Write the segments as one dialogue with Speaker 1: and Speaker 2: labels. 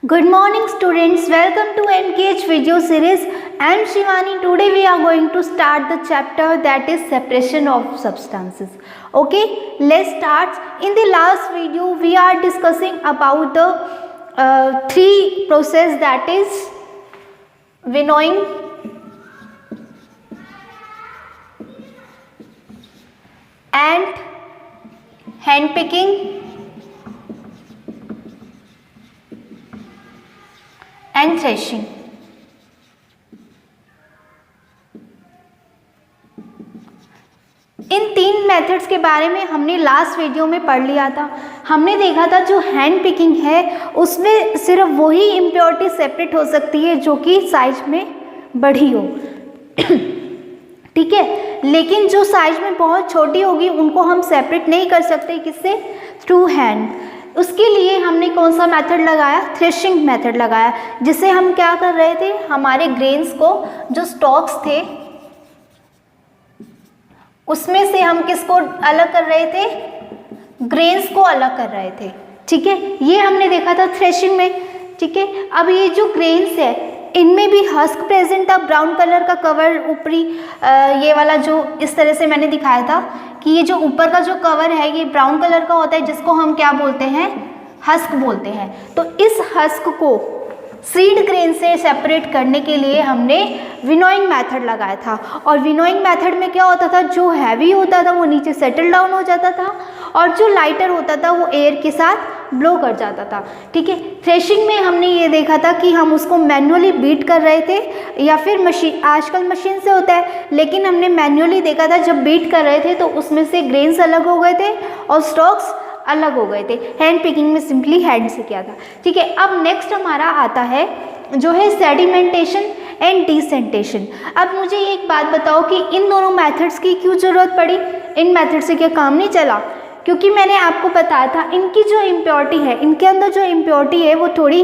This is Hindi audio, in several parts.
Speaker 1: Good morning students, welcome to MKH video series. I am Shivani. Today we are going to start the chapter that is separation of substances. Okay, let's start. In the last video we are discussing about the three process, that is winnowing, and hand picking and threshing. इन तीन मेथड्स के बारे में हमने लास्ट वीडियो में पढ़ लिया था। हमने देखा था जो हैंड पिकिंग है उसमें सिर्फ वही इम्प्योरिटी सेपरेट हो सकती है जो कि साइज में बड़ी हो ठीक है, लेकिन जो साइज में बहुत छोटी होगी उनको हम सेपरेट नहीं कर सकते। किससे? Through hand. उसके लिए हमने कौन सा मेथड लगाया? थ्रेशिंग मेथड लगाया, जिससे हम क्या कर रहे थे, हमारे ग्रेन्स को, जो स्टॉक्स थे उसमें से हम किसको अलग कर रहे थे? ग्रेन्स को अलग कर रहे थे। ठीक है, ये हमने देखा था थ्रेशिंग में। ठीक है, अब ये जो ग्रेन्स है इनमें भी हस्क प्रेजेंट था, ब्राउन कलर का कवर ऊपरी, ये वाला जो इस तरह से मैंने दिखाया था कि ये जो ऊपर का जो कवर है ये ब्राउन कलर का होता है, जिसको हम क्या बोलते हैं? हस्क बोलते हैं। तो इस हस्क को सीड ग्रेन से सेपरेट करने के लिए हमने विनोइंग मेथड लगाया था। और विनोइंग मेथड में क्या होता था, जो हैवी होता था वो नीचे सेटल डाउन हो जाता था और जो लाइटर होता था वो एयर के साथ ब्लो कर जाता था। ठीक है, थ्रेशिंग में हमने ये देखा था कि हम उसको मैन्युअली बीट कर रहे थे, या फिर मशीन, आजकल मशीन से होता है लेकिन हमने मैन्युअली देखा था। जब बीट कर रहे थे तो उसमें से ग्रेन्स अलग हो गए थे और स्टॉक्स अलग हो गए थे। हैंड पिकिंग में सिंपली हैंड से किया था। ठीक है, अब नेक्स्ट हमारा आता है जो है सेडिमेंटेशन एंड डिसेंटेशन। अब मुझे एक बात बताओ कि इन दोनों मेथड्स की क्यों ज़रूरत पड़ी? इन मेथड से क्या काम नहीं चला? क्योंकि मैंने आपको बताया था इनकी जो इम्प्योरिटी है, इनके अंदर जो इम्प्योरिटी है वो थोड़ी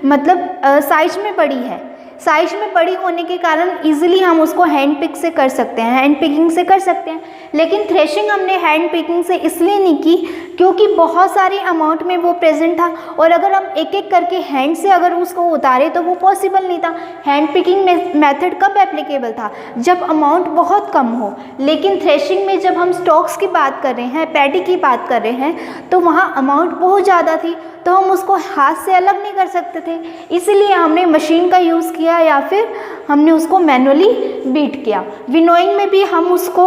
Speaker 1: मतलब साइज में बड़ी है। साइज में बड़ी होने के कारण इजीली हम उसको हैंड पिक से कर सकते हैं, हैंड पिकिंग से कर सकते हैं। लेकिन थ्रेशिंग हमने हैंड पिकिंग से इसलिए नहीं की क्योंकि बहुत सारी अमाउंट में वो प्रेजेंट था, और अगर हम एक एक करके हैंड से अगर उसको उतारे तो वो पॉसिबल नहीं था। हैंड पिकिंग मेथड कब एप्लीकेबल था? जब अमाउंट बहुत कम हो। लेकिन थ्रेशिंग में जब हम स्टॉक्स की बात कर रहे हैं, पैडी की बात कर रहे हैं, तो वहाँ अमाउंट बहुत ज़्यादा थी, तो हम उसको हाथ से अलग नहीं कर सकते थे। इसीलिए हमने मशीन का यूज़ किया या फिर हमने उसको मैनुअली बीट किया। विनोइंग में भी हम उसको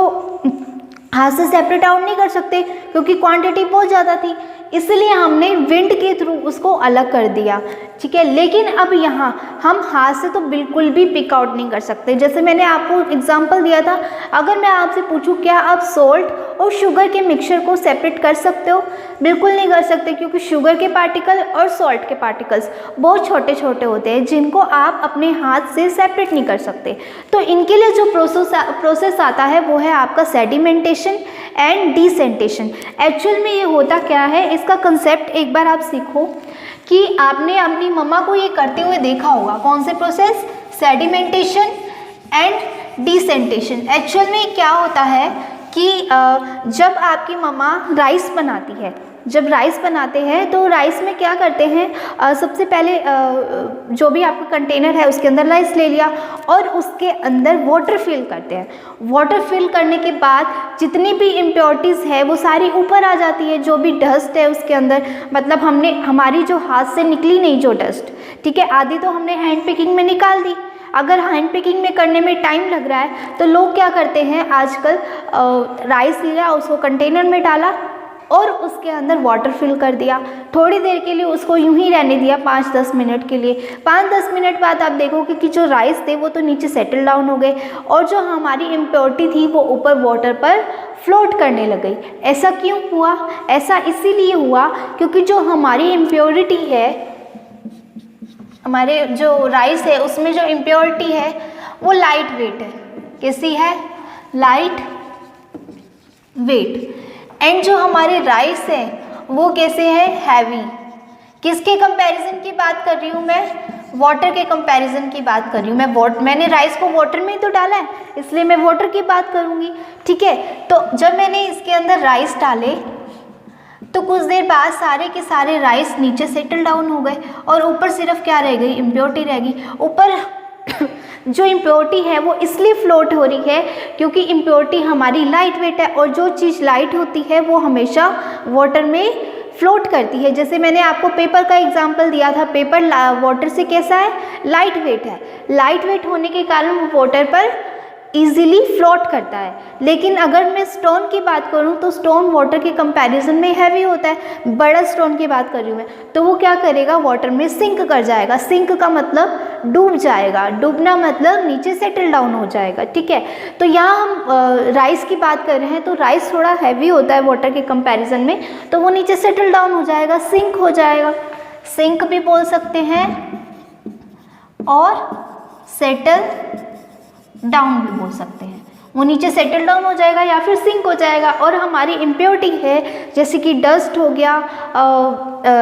Speaker 1: हाथ से सेपरेट आउट नहीं कर सकते क्योंकि क्वांटिटी बहुत ज़्यादा थी, इसलिए हमने विंड के थ्रू उसको अलग कर दिया। ठीक है, लेकिन अब यहाँ हम हाथ से तो बिल्कुल भी पिक आउट नहीं कर सकते। जैसे मैंने आपको एग्जांपल दिया था, अगर मैं आपसे पूछूं क्या आप सोल्ट और शुगर के मिक्सचर को सेपरेट कर सकते हो? बिल्कुल नहीं कर सकते, क्योंकि शुगर के पार्टिकल और सॉल्ट के पार्टिकल्स बहुत छोटे छोटे होते हैं जिनको आप अपने हाथ से सेपरेट नहीं कर सकते। तो इनके लिए जो प्रोसेस आता है वो है आपका सेडिमेंटेशन एंड डिसेंटेशन। एक्चुअल में ये होता क्या है, इसका कंसेप्ट एक बार आप सीखो कि आपने अपनी मम्मा को ये करते हुए देखा होगा। कौन से process? Sedimentation and decantation. Actual में क्या होता है कि जब आपकी मम्मा राइस बनाती है, जब राइस बनाते हैं तो राइस में क्या करते हैं, सबसे पहले जो भी आपका कंटेनर है उसके अंदर राइस ले लिया और उसके अंदर वाटर फिल करते हैं। वाटर फिल करने के बाद जितनी भी इम्प्योरिटीज़ है वो सारी ऊपर आ जाती है। जो भी डस्ट है उसके अंदर, मतलब हमने हमारी जो हाथ से निकली नहीं जो डस्ट, ठीक है, आधी तो हमने हैंड पिकिंग में निकाल दी। अगर हैंड पिकिंग में करने में टाइम लग रहा है तो लोग क्या करते हैं आजकल, राइस लिया, उसको कंटेनर में डाला और उसके अंदर वाटर फिल कर दिया। थोड़ी देर के लिए उसको यूं ही रहने दिया, 5-10 मिनट के लिए। 5-10 मिनट बाद आप देखोगे कि जो राइस थे वो तो नीचे सेटल डाउन हो गए और जो हमारी इम्प्योरिटी थी वो ऊपर वाटर पर फ्लोट करने लग गई। ऐसा क्यों हुआ? ऐसा इसीलिए हुआ क्योंकि जो हमारी इम्प्योरिटी है, हमारे जो राइस है उसमें जो इम्प्योरिटी है वो लाइट वेट है। कैसी है? Light weight. एंड जो हमारे राइस है वो कैसे है? हैवी। किसके कंपैरिजन की बात कर रही हूँ मैं? वाटर के कंपैरिजन की बात कर रही हूँ। मैंने राइस को वाटर में ही तो डाला है, इसलिए मैं वाटर की बात करूँगी। ठीक है, तो जब मैंने इसके अंदर राइस डाले तो कुछ देर बाद सारे के सारे राइस नीचे सेटल डाउन हो गए और ऊपर सिर्फ क्या रह गई, इम्प्योरिटी रह गई। ऊपर जो इम्प्योरिटी है वो इसलिए फ्लोट हो रही है क्योंकि इम्प्योरिटी हमारी लाइट वेट है, और जो चीज़ लाइट होती है वो हमेशा वाटर में फ्लोट करती है। जैसे मैंने आपको पेपर का एग्जांपल दिया था, पेपर वाटर से कैसा है, लाइट वेट है। लाइट वेट होने के कारण वो वाटर पर इजीली फ्लोट करता है। लेकिन अगर मैं स्टोन की बात करूं तो स्टोन वाटर के कंपैरिजन में हैवी होता है। बड़ा स्टोन की बात कर रही हूँ मैं, तो वो क्या करेगा, वाटर में सिंक कर जाएगा। सिंक का मतलब डूब जाएगा, डूबना मतलब नीचे सेटल डाउन हो जाएगा, ठीक है। तो यहाँ हम राइस की बात कर रहे हैं, तो राइस थोड़ा हैवी होता है वाटर के कंपैरिजन में, तो वो नीचे सेटल डाउन हो जाएगा, सिंक हो जाएगा। सिंक भी बोल सकते हैं और सेटल डाउन भी बोल सकते हैं। वो नीचे सेटल डाउन हो जाएगा या फिर सिंक हो जाएगा। और हमारी इम्प्योरिटी है जैसे कि डस्ट हो गया,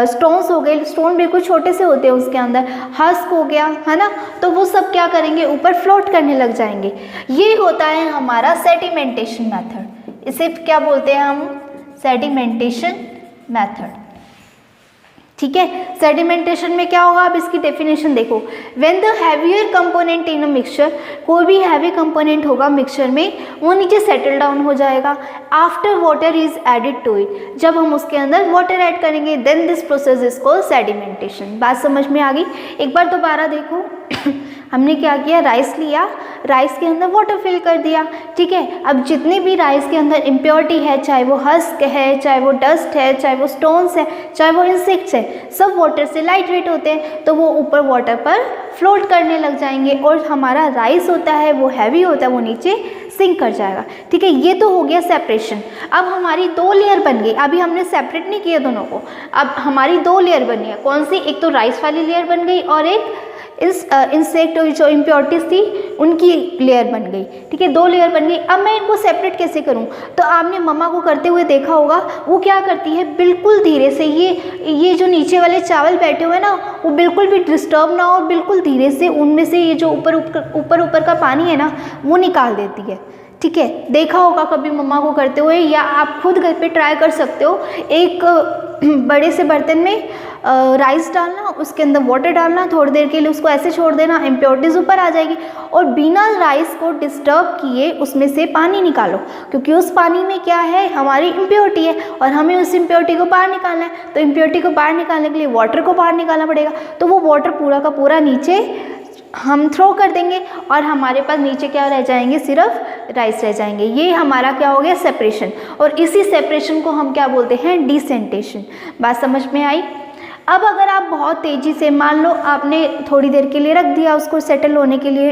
Speaker 1: स्टोन्स हो गए, स्टोन बिल्कुल छोटे से होते हैं उसके अंदर, हस्क हो गया, है ना, तो वो सब क्या करेंगे, ऊपर फ्लोट करने लग जाएंगे। ये होता है हमारा सेडिमेंटेशन मेथड। इसे क्या बोलते हैं हम, सेडिमेंटेशन मेथड, ठीक है। सेडिमेंटेशन में क्या होगा, अब इसकी डेफिनेशन देखो। When the heavier component in a mixture, कोई भी हैवी कंपोनेंट होगा मिक्सचर में, वो नीचे सेटल डाउन हो जाएगा। After water is added to it, जब हम उसके अंदर वाटर ऐड करेंगे, then this process is called sedimentation. बात समझ में आ गई? एक बार दोबारा देखो। हमने क्या किया, राइस लिया, राइस के अंदर वाटर फिल कर दिया, ठीक है। अब जितनी भी राइस के अंदर इम्प्योरिटी है, चाहे वो हस्क है, चाहे वो डस्ट है, चाहे वो स्टोन्स है, चाहे वो इंसेक्ट्स है, सब वाटर से लाइट वेट होते हैं, तो वो ऊपर वाटर पर फ्लोट करने लग जाएंगे। और हमारा राइस होता है वो हैवी होता है, वो नीचे सिंक कर जाएगा, ठीक है। ये तो हो गया सेपरेशन। अब हमारी दो लेयर बन गई, अभी हमने सेपरेट नहीं किया दोनों को, अब हमारी दो लेयर बनी है। कौन सी, एक तो राइस वाली लेयर बन गई और एक इस इंसेक्ट जो इम्प्योरिटीज थी उनकी लेयर बन गई, ठीक है। दो लेयर बन गई। अब मैं इनको सेपरेट कैसे करूं, तो आपने मम्मा को करते हुए देखा होगा, वो क्या करती है, बिल्कुल धीरे से ये जो नीचे वाले चावल बैठे हुए हैं ना, वो बिल्कुल भी डिस्टर्ब ना हो, बिल्कुल धीरे से उनमें से ये जो ऊपर का पानी है ना, वो निकाल देती है, ठीक है। देखा होगा कभी मम्मा को करते हुए, या आप खुद घर पे ट्राई कर सकते हो। एक बड़े से बर्तन में राइस डालना, उसके अंदर वाटर डालना, थोड़ी देर के लिए उसको ऐसे छोड़ देना, इम्प्योरिटीज ऊपर आ जाएगी, और बिना राइस को डिस्टर्ब किए उसमें से पानी निकालो, क्योंकि उस पानी में क्या है, हमारी इम्प्योरिटी है और हमें उस इम्प्योरिटी को बाहर निकालना है। तो इम्प्योरिटी को बाहर निकालने के लिए वाटर को बाहर निकालना पड़ेगा, तो वो वाटर पूरा का पूरा नीचे हम थ्रो कर देंगे और हमारे पास नीचे क्या रह जाएंगे, सिर्फ राइस रह जाएंगे। ये हमारा क्या हो गया, सेपरेशन। और इसी सेपरेशन को हम क्या बोलते हैं, डिसेंटेशन। बात समझ में आई? अब अगर आप बहुत तेज़ी से, मान लो आपने थोड़ी देर के लिए रख दिया उसको सेटल होने के लिए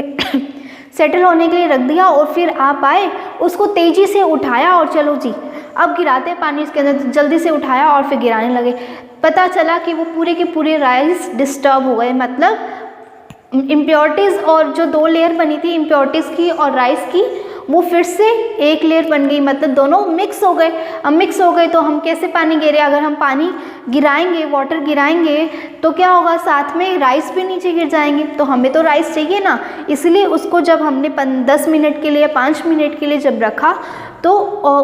Speaker 1: सेटल होने के लिए रख दिया, और फिर आप आए, उसको तेज़ी से उठाया और चलो जी अब गिराते पानी इसके अंदर, जल्दी से उठाया और फिर गिराने लगे। पता चला कि वो पूरे के पूरे राइस डिस्टर्ब हो गए, मतलब इम्प्योरिटीज़ और जो दो लेयर बनी थी इम्प्योरिटीज़ की और राइस की, वो फिर से एक लेयर बन गई, मतलब दोनों मिक्स हो गए। अब मिक्स हो गए तो हम कैसे पानी गिरे, अगर हम पानी गिराएंगे, वाटर गिराएंगे, तो क्या होगा, साथ में राइस भी नीचे गिर जाएंगे। तो हमें तो राइस चाहिए ना, इसलिए उसको जब हमने 10 मिनट के लिए, 5 मिनट के लिए जब रखा, तो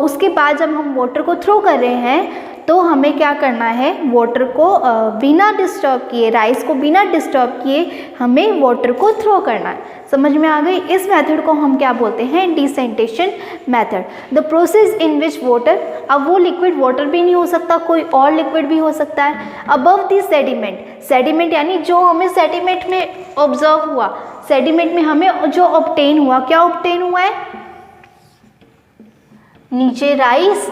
Speaker 1: उसके बाद जब हम वाटर को थ्रो कर रहे हैं, तो हमें क्या करना है, वाटर को बिना डिस्टर्ब किए, राइस को बिना डिस्टर्ब किए हमें वाटर को थ्रो करना है। समझ में आ गई? इस मेथड को हम क्या बोलते हैं, decantation method. The process in which water, अब वो लिक्विड वाटर भी नहीं हो सकता, कोई और लिक्विड भी हो सकता है, अबव द सेडिमेंट, सेडिमेंट यानी जो हमें सेडिमेंट में ऑब्जर्व हुआ, सेडिमेंट में हमें जो ऑब्टेन हुआ, क्या ऑब्टेन हुआ है, नीचे राइस,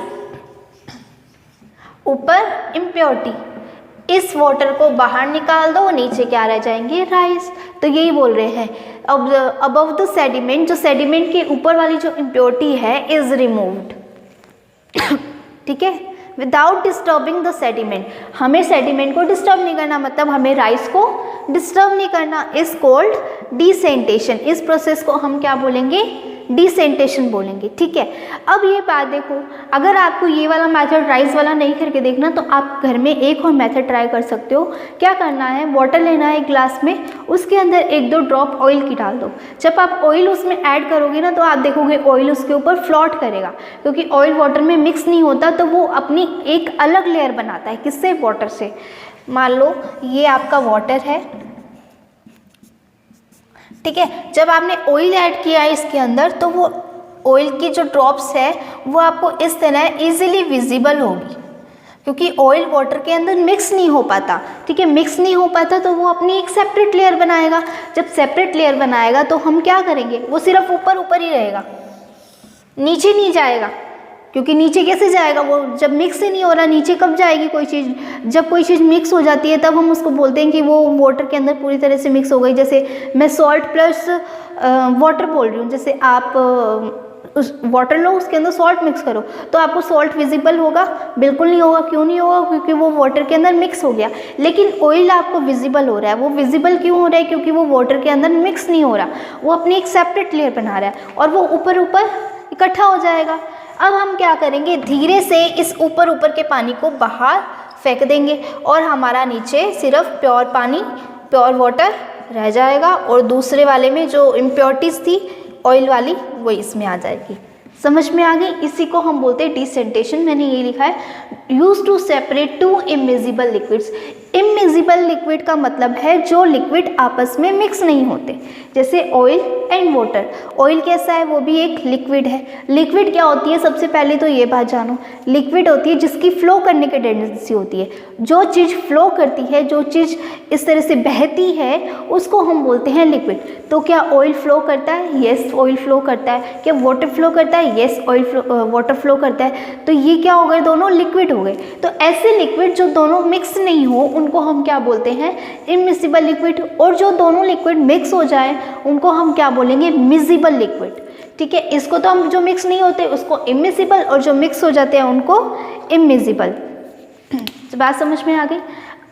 Speaker 1: ऊपर इम्प्योरिटी। इस वाटर को बाहर निकाल दो, नीचे क्या रह जाएंगे, राइस। तो यही बोल रहे हैं, अबव द सेडिमेंट, जो सेडिमेंट के ऊपर वाली जो इम्प्योरिटी है इज रिमूव्ड, ठीक है, विदाउट डिस्टर्बिंग द सेडिमेंट। हमें सेडिमेंट को डिस्टर्ब नहीं करना, मतलब हमें राइस को डिस्टर्ब नहीं करना, इज कॉल्ड डिसेंटेशन। इस प्रोसेस को हम क्या बोलेंगे, डिसेंटेशन बोलेंगे। ठीक है, अब ये बात देखो, अगर आपको ये वाला मेथड राइस वाला नहीं करके देखना तो आप घर में एक और मेथड ट्राई कर सकते हो। क्या करना है, वाटर लेना है एक ग्लास में, उसके अंदर 1-2 ड्रॉप ऑयल की डाल दो। जब आप ऑयल उसमें ऐड करोगे ना तो आप देखोगे ऑयल उसके ऊपर फ्लोट करेगा, क्योंकि ऑयल वाटर में मिक्स नहीं होता तो वो अपनी एक अलग लेयर बनाता है। किससे? वाटर से। मान लो ये आपका वाटर है, ठीक है, जब आपने ऑयल ऐड किया है इसके अंदर तो वो ऑयल की जो ड्रॉप्स है वो आपको इस तरह इजीली विजिबल होगी, क्योंकि ऑयल वाटर के अंदर मिक्स नहीं हो पाता। ठीक है, मिक्स नहीं हो पाता तो वो अपनी एक सेपरेट लेयर बनाएगा। जब सेपरेट लेयर बनाएगा तो हम क्या करेंगे, वो सिर्फ ऊपर ऊपर ही रहेगा, नीचे नहीं जाएगा, क्योंकि नीचे कैसे जाएगा, वो जब मिक्स ही नहीं हो रहा, नीचे कब जाएगी कोई चीज़? जब कोई चीज़ मिक्स हो जाती है तब हम उसको बोलते हैं कि वो वाटर के अंदर पूरी तरह से मिक्स हो गई। जैसे मैं सॉल्ट प्लस वाटर बोल रही हूँ, जैसे आप उस वाटर लो, उसके अंदर सॉल्ट मिक्स करो तो आपको सॉल्ट विजिबल होगा? बिल्कुल नहीं होगा। क्यों नहीं होगा? क्योंकि वो वाटर के अंदर मिक्स हो गया। लेकिन ऑयल आपको विजिबल हो रहा है। वो विजिबल क्यों हो रहा है? क्योंकि वो वाटर के अंदर मिक्स नहीं हो रहा, वो अपनी एक सेपरेट लेयर बना रहा है और वो ऊपर ऊपर इकट्ठा हो जाएगा। अब हम क्या करेंगे, धीरे से इस ऊपर ऊपर के पानी को बाहर फेंक देंगे और हमारा नीचे सिर्फ प्योर पानी, प्योर वाटर रह जाएगा और दूसरे वाले में जो इम्प्योरिटीज़ थी ऑयल वाली वो इसमें आ जाएगी। समझ में आ गई? इसी को हम बोलते हैं डिसेंटेशन। मैंने ये लिखा है, use to separate 2 immiscible liquids. Immiscible liquid का मतलब है जो लिक्विड आपस में मिक्स नहीं होते, जैसे ऑयल एंड वाटर। ऑयल कैसा है? वो भी एक लिक्विड है। लिक्विड क्या होती है? सबसे पहले तो ये बात जानो, लिक्विड होती है जिसकी फ्लो करने की टेंडेंसी होती है। जो चीज़ फ्लो करती है, जो चीज़ इस तरह से बहती है, उसको हम बोलते हैं लिक्विड। तो क्या ऑयल फ्लो करता है? येस, ऑयल फ्लो करता है। क्या वाटर फ्लो करता है? येस, वाटर फ्लो करता है। तो ये क्या हो गए? दोनों लिक्विड हो गए। तो ऐसे लिक्विड जो दोनों मिक्स नहीं हो उनको हम क्या बोलते हैं? Immiscible liquid. और जो दोनों लिक्विड मिक्स हो जाए उनको हम क्या बोलेंगे? Miscible liquid. ठीक है, इसको तो हम जो मिक्स नहीं होते उसको इमिसिबल, और जो मिक्स हो जाते हैं उनको इमिजिबल। बात समझ में आ गई?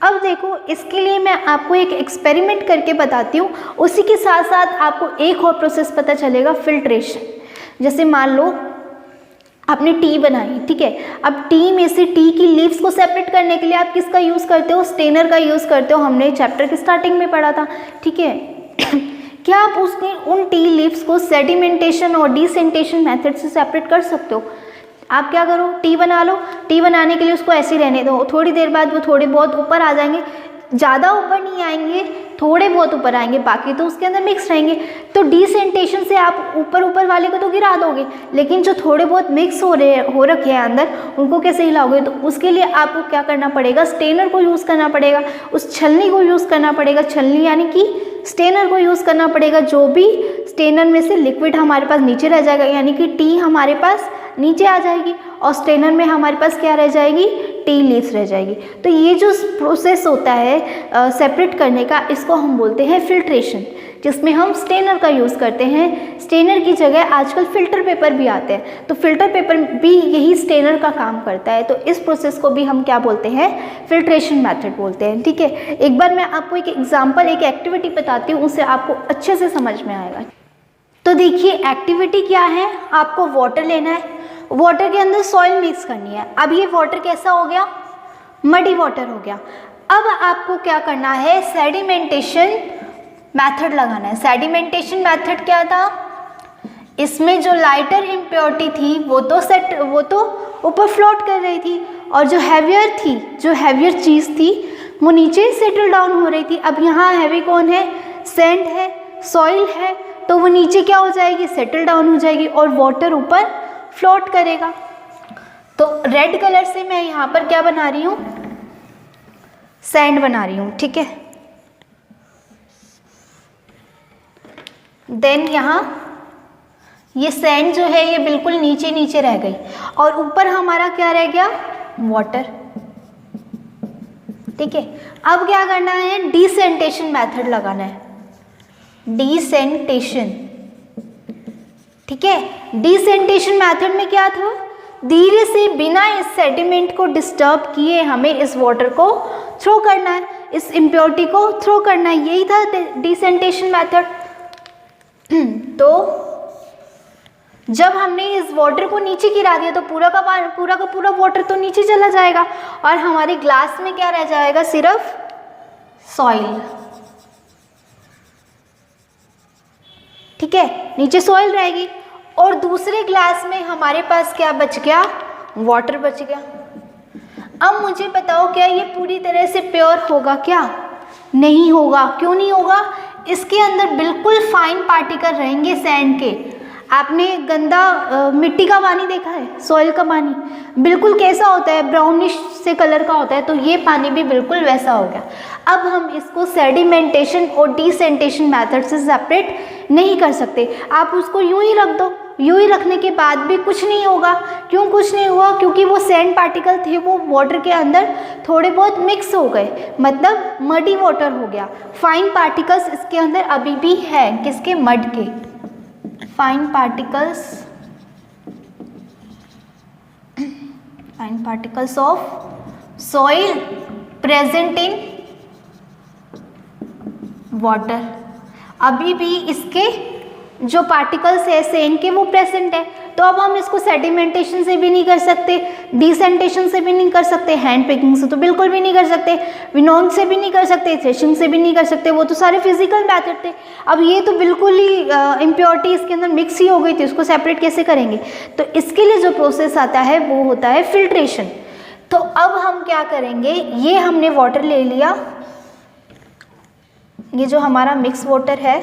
Speaker 1: अब देखो, इसके लिए मैं आपको एक एक्सपेरिमेंट करके बताती हूँ, उसी के साथ साथ आपको एक और प्रोसेस पता चलेगा, फिल्ट्रेशन। जैसे मान लो आपने टी बनाई, ठीक है, अब टी में से टी की लीव्स को सेपरेट करने के लिए आप किसका यूज़ करते हो? स्टेनर का यूज़ करते हो। हमने चैप्टर की स्टार्टिंग में पढ़ा था, ठीक है। क्या आप उन टी लीव्स को सेडिमेंटेशन और डिसेंटेशन मेथड से सेपरेट कर सकते हो? आप क्या करो, टी बना लो। टी बनाने के लिए उसको ऐसे रहने दो, थोड़ी देर बाद वो थोड़े बहुत ऊपर आ जाएंगे, ज़्यादा ऊपर नहीं आएंगे, थोड़े बहुत ऊपर आएंगे, बाकी तो उसके अंदर मिक्स रहेंगे। तो डिसेंटेशन से आप ऊपर ऊपर वाले को तो गिरा दोगे, लेकिन जो थोड़े बहुत मिक्स हो रखे हैं अंदर, उनको कैसे हिलाओगे? तो उसके लिए आपको क्या करना पड़ेगा? स्टेनर को यूज़ करना पड़ेगा, उस छलनी को यूज़ करना पड़ेगा। छलनी यानी कि स्टेनर को यूज़ करना पड़ेगा। जो भी स्टेनर में से लिक्विड हमारे पास नीचे रह जाएगा, यानी कि टी हमारे पास नीचे आ जाएगी और स्टेनर में हमारे पास क्या रह जाएगी? टी लीव्स रह जाएगी। तो ये जो प्रोसेस होता है सेपरेट करने का, इसको हम बोलते हैं फिल्ट्रेशन, जिसमें हम स्टेनर का यूज़ करते हैं। स्टेनर की जगह आजकल फ़िल्टर पेपर भी आते हैं, तो फ़िल्टर पेपर भी यही स्टेनर का काम करता है। तो इस प्रोसेस को भी हम क्या बोलते हैं? फिल्ट्रेशन मेथड बोलते हैं। ठीक है, एक बार मैं आपको एक एग्जाम्पल, एक एक्टिविटी बताती हूँ, उससे आपको अच्छे से समझ में आएगा। तो देखिए, एक्टिविटी क्या है, आपको वाटर लेना है, वाटर के अंदर सॉइल मिक्स करनी है। अब ये वाटर कैसा हो गया? मडी वाटर हो गया। अब आपको क्या करना है? सेडिमेंटेशन मेथड लगाना है। सेडिमेंटेशन मेथड क्या था? इसमें जो लाइटर इम्प्योरिटी थी वो तो ऊपर फ्लोट कर रही थी, और जो हैवियर चीज़ थी वो नीचे सेटल डाउन हो रही थी। अब यहाँ हैवी कौन है? सैंड है, सॉइल है, तो वो नीचे क्या हो जाएगी? सेटल डाउन हो जाएगी और वाटर ऊपर फ्लोट करेगा। तो रेड कलर से मैं यहाँ पर क्या बना रही हूँ? सैंड बना रही हूँ, ठीक है। देन यहाँ ये सैंड जो है ये बिल्कुल नीचे नीचे रह गई और ऊपर हमारा क्या रह गया? वाटर, ठीक है। अब क्या करना है? डिसेंटेशन मेथड लगाना है, डिसेंटेशन, ठीक है। डिसेंटेशन मेथड में क्या था? धीरे से बिना इस सेडिमेंट को डिस्टर्ब किए हमें इस वाटर को थ्रो करना है, इस इम्प्योरिटी को थ्रो करना है, यही था डिसेंटेशन मेथड। तो जब हमने इस वाटर को नीचे गिरा दिया तो पूरा का पूरा वाटर तो नीचे चला जाएगा और हमारे ग्लास में क्या रह जाएगा, सिर्फ सॉइल। ठीक है, नीचे सॉइल रहेगी और दूसरे ग्लास में हमारे पास क्या बच गया, वाटर बच गया। अब मुझे बताओ क्या ये पूरी तरह से प्योर होगा क्या? नहीं होगा। क्यों नहीं होगा? इसके अंदर बिल्कुल फाइन पार्टिकल रहेंगे सैंड के। आपने गंदा मिट्टी का पानी देखा है, सॉइल का पानी बिल्कुल कैसा होता है, ब्राउनिश से कलर का होता है, तो ये पानी भी बिल्कुल वैसा हो गया। अब हम इसको सेडिमेंटेशन और डिसेंटेशन मेथड से सेपरेट नहीं कर सकते। आप उसको यूं ही रख दो, यूं ही रखने के बाद भी कुछ नहीं होगा। क्यों कुछ नहीं हुआ? क्योंकि वो सैंड पार्टिकल थे वो वाटर के अंदर थोड़े बहुत मिक्स हो गए, मतलब मडी वाटर हो गया। फाइन पार्टिकल्स इसके अंदर अभी भी है, किसके? मड के। Fine particles of soil present in water. अभी भी इसके जो पार्टिकल्स है सैंड के वो प्रेजेंट है। तो अब हम इसको सेडिमेंटेशन से भी नहीं कर सकते, डिसेंटेशन से भी नहीं कर सकते, हैंड पिकिंग से तो बिल्कुल भी नहीं कर सकते, विनोइंग से भी नहीं कर सकते, थ्रेशिंग से भी नहीं कर सकते, वो तो सारे फिजिकल मेथड थे। अब ये तो बिल्कुल ही इम्प्योरिटी इसके अंदर मिक्स ही हो गई थी, उसको सेपरेट कैसे करेंगे? तो इसके लिए जो प्रोसेस आता है वो होता है फिल्ट्रेशन। तो अब हम क्या करेंगे, ये हमने वाटर ले लिया, ये जो हमारा मिक्स वाटर है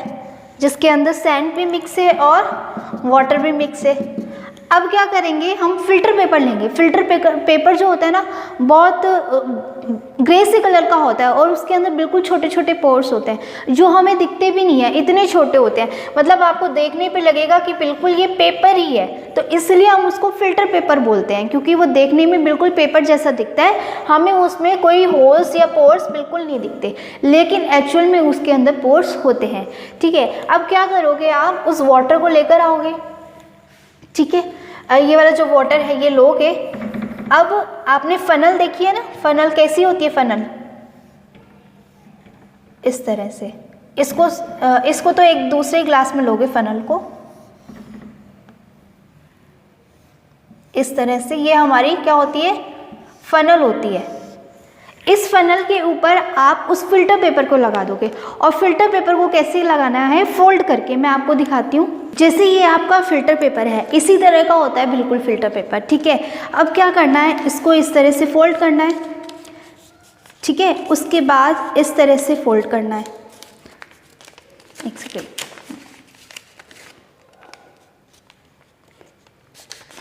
Speaker 1: जिसके अंदर सैंड भी मिक्स है और वाटर भी मिक्स है। अब क्या करेंगे, हम फिल्टर पेपर लेंगे। फिल्टर पेपर जो होता है ना, बहुत ग्रे से कलर का होता है और उसके अंदर बिल्कुल छोटे छोटे पोर्स होते हैं जो हमें दिखते भी नहीं है, इतने छोटे होते हैं, मतलब आपको देखने पे लगेगा कि बिल्कुल ये पेपर ही है। तो इसलिए हम उसको फिल्टर पेपर बोलते हैं, क्योंकि वो देखने में बिल्कुल पेपर जैसा दिखता है, हमें उसमें कोई होल्स या पोर्स बिल्कुल नहीं दिखते, लेकिन एक्चुअल में उसके अंदर पोर्स होते हैं। ठीक है, अब क्या करोगे, आप उस वाटर को लेकर आओगे। ठीक है, ये वाला जो वाटर है ये लोगे। अब आपने फनल देखी है ना, फनल कैसी होती है? फनल इस तरह से, इसको तो एक दूसरे ग्लास में लोगे फनल को, इस तरह से। ये हमारी क्या होती है? फनल होती है। इस फनल के ऊपर आप उस फिल्टर पेपर को लगा दोगे और फिल्टर पेपर को कैसे लगाना है, फोल्ड करके। मैं आपको दिखाती हूँ। जैसे ये आपका फिल्टर पेपर है, इसी तरह का होता है बिल्कुल फिल्टर पेपर। ठीक है, अब क्या करना है, इसको इस तरह से फोल्ड करना है। ठीक है, उसके बाद इस तरह से फोल्ड करना है। एक सेकेंड,